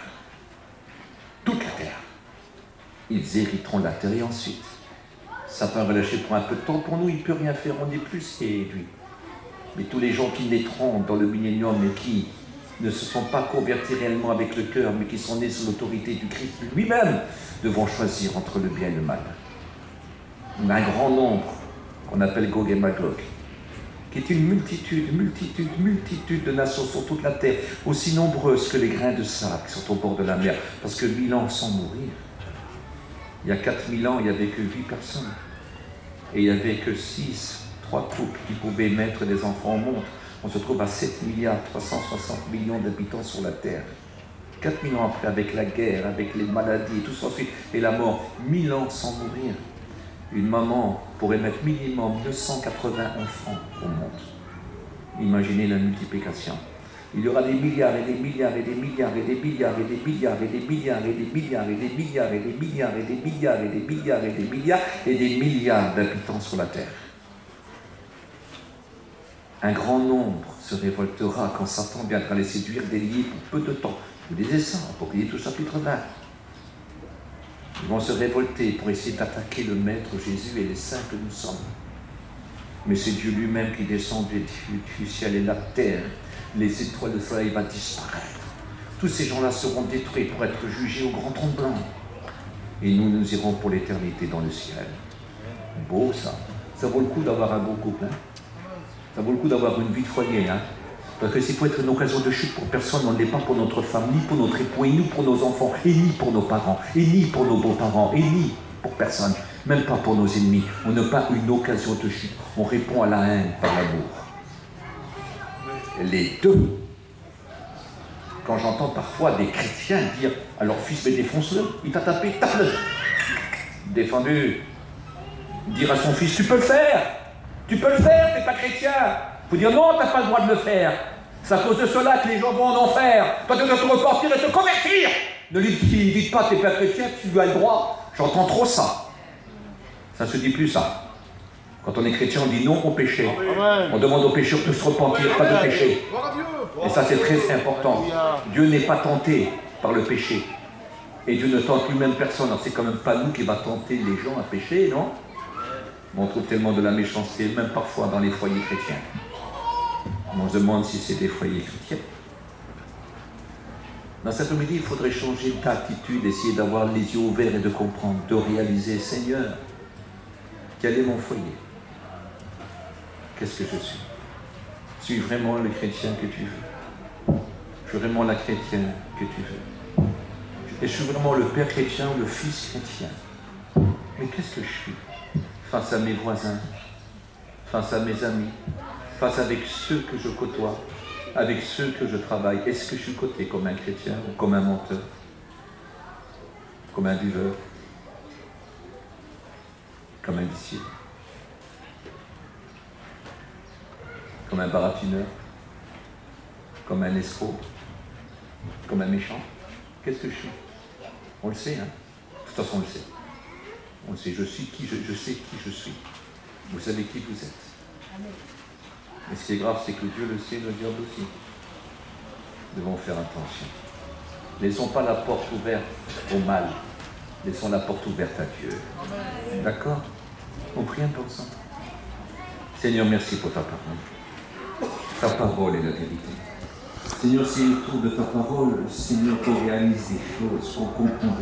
Toute la terre. Ils hériteront la terre. Et ensuite, Satan va lâcher pour un peu de temps. Pour nous, il ne peut rien faire. On est plus séduits. Mais tous les gens qui naîtront dans le millénium et qui ne se sont pas convertis réellement avec le cœur, mais qui sont nés sous l'autorité du Christ lui-même, devront choisir entre le bien et le mal. On a un grand nombre qu'on appelle Gog et Magog, qui est une multitude de nations sur toute la terre, aussi nombreuses que les grains de sable qui sont au bord de la mer, parce que 1000 ans sans mourir. Il y a 4000 ans, il n'y avait que 8 personnes, et il n'y avait que 3 couples qui pouvaient mettre des enfants au monde. On se trouve à 7,360 milliards d'habitants sur la terre. 4000 ans après, avec la guerre, avec les maladies, tout ça ensuite, et la mort, 1000 ans sans mourir. Une maman pourrait mettre minimum 280 enfants au monde. Imaginez la multiplication. Il y aura des milliards et des milliards et des milliards et des milliards et des milliards et des milliards et des milliards et des milliards et des milliards et des milliards et des milliards et des milliards et des milliards d'habitants sur la terre. Un grand nombre se révoltera quand Satan viendra les séduire, les lier pour peu de temps. Je vous disais ça, Apocalypse au chapitre 20. Ils vont se révolter pour essayer d'attaquer le Maître Jésus et les saints que nous sommes. Mais c'est Dieu lui-même qui descend du ciel et la terre. Les étoiles, le soleil va disparaître. Tous ces gens-là seront détruits pour être jugés au grand trône blanc. Et nous, nous irons pour l'éternité dans le ciel. Beau ça. Ça vaut le coup d'avoir un beau couple. Hein? Ça vaut le coup d'avoir une vie de foyer. Hein? Parce que s'il faut être une occasion de chute pour personne, on ne l'est pas pour notre femme, ni pour notre époux, et ni pour nos enfants, et ni pour nos parents, et ni pour nos beaux-parents, et ni pour personne. Même pas pour nos ennemis. On n'a pas une occasion de chute. On répond à la haine par l'amour. Les deux. Quand j'entends parfois des chrétiens dire à leur fils, mais défonce-le, il t'a tapé, tape-le. Défendu. Dire à son fils, tu peux le faire, t'es pas chrétien. Il faut dire non, t'as pas le droit de le faire. C'est à cause de cela que les gens vont en enfer. Toi, tu dois te repentir et te convertir. Ne lui dites pas, t'es pas chrétien, tu as le droit. J'entends trop ça. Ça se dit plus ça. Quand on est chrétien, on dit non au péché. On demande au pécheur de se repentir, pas de péché. Et ça, c'est très important. Dieu n'est pas tenté par le péché. Et Dieu ne tente lui-même personne. Alors, c'est quand même pas nous qui va tenter les gens à pécher, non? On trouve tellement de la méchanceté, même parfois dans les foyers chrétiens. On se demande si c'est des foyers chrétiens. Dans cet après-midi, il faudrait changer d'attitude, essayer d'avoir les yeux ouverts et de comprendre, de réaliser, Seigneur, quel est mon foyer? Qu'est-ce que je suis? Suis vraiment le chrétien que tu veux? Je suis vraiment la chrétienne que tu veux? Et je suis vraiment le père chrétien ou le fils chrétien? Mais qu'est-ce que je suis face à mes voisins, face à mes amis, face avec ceux que je côtoie, avec ceux que je travaille? Est-ce que je suis coté comme un chrétien ou comme un menteur, comme un buveur, comme un disciple, comme un baratineur, comme un escroc, comme un méchant? Qu'est-ce que je suis? On le sait, hein? De toute façon, on le sait. On le sait, je sais qui je suis. Vous savez qui vous êtes. Mais ce qui est grave, c'est que Dieu le sait, le diable aussi. Nous devons faire attention. Laissons pas la porte ouverte au mal. Laissons la porte ouverte à Dieu. D'accord? On prie un peu ensemble. Seigneur, merci pour ta parole. Ta parole est la vérité. Seigneur, c'est autour de ta parole, Seigneur, qu'on réalise des choses, qu'on comprend.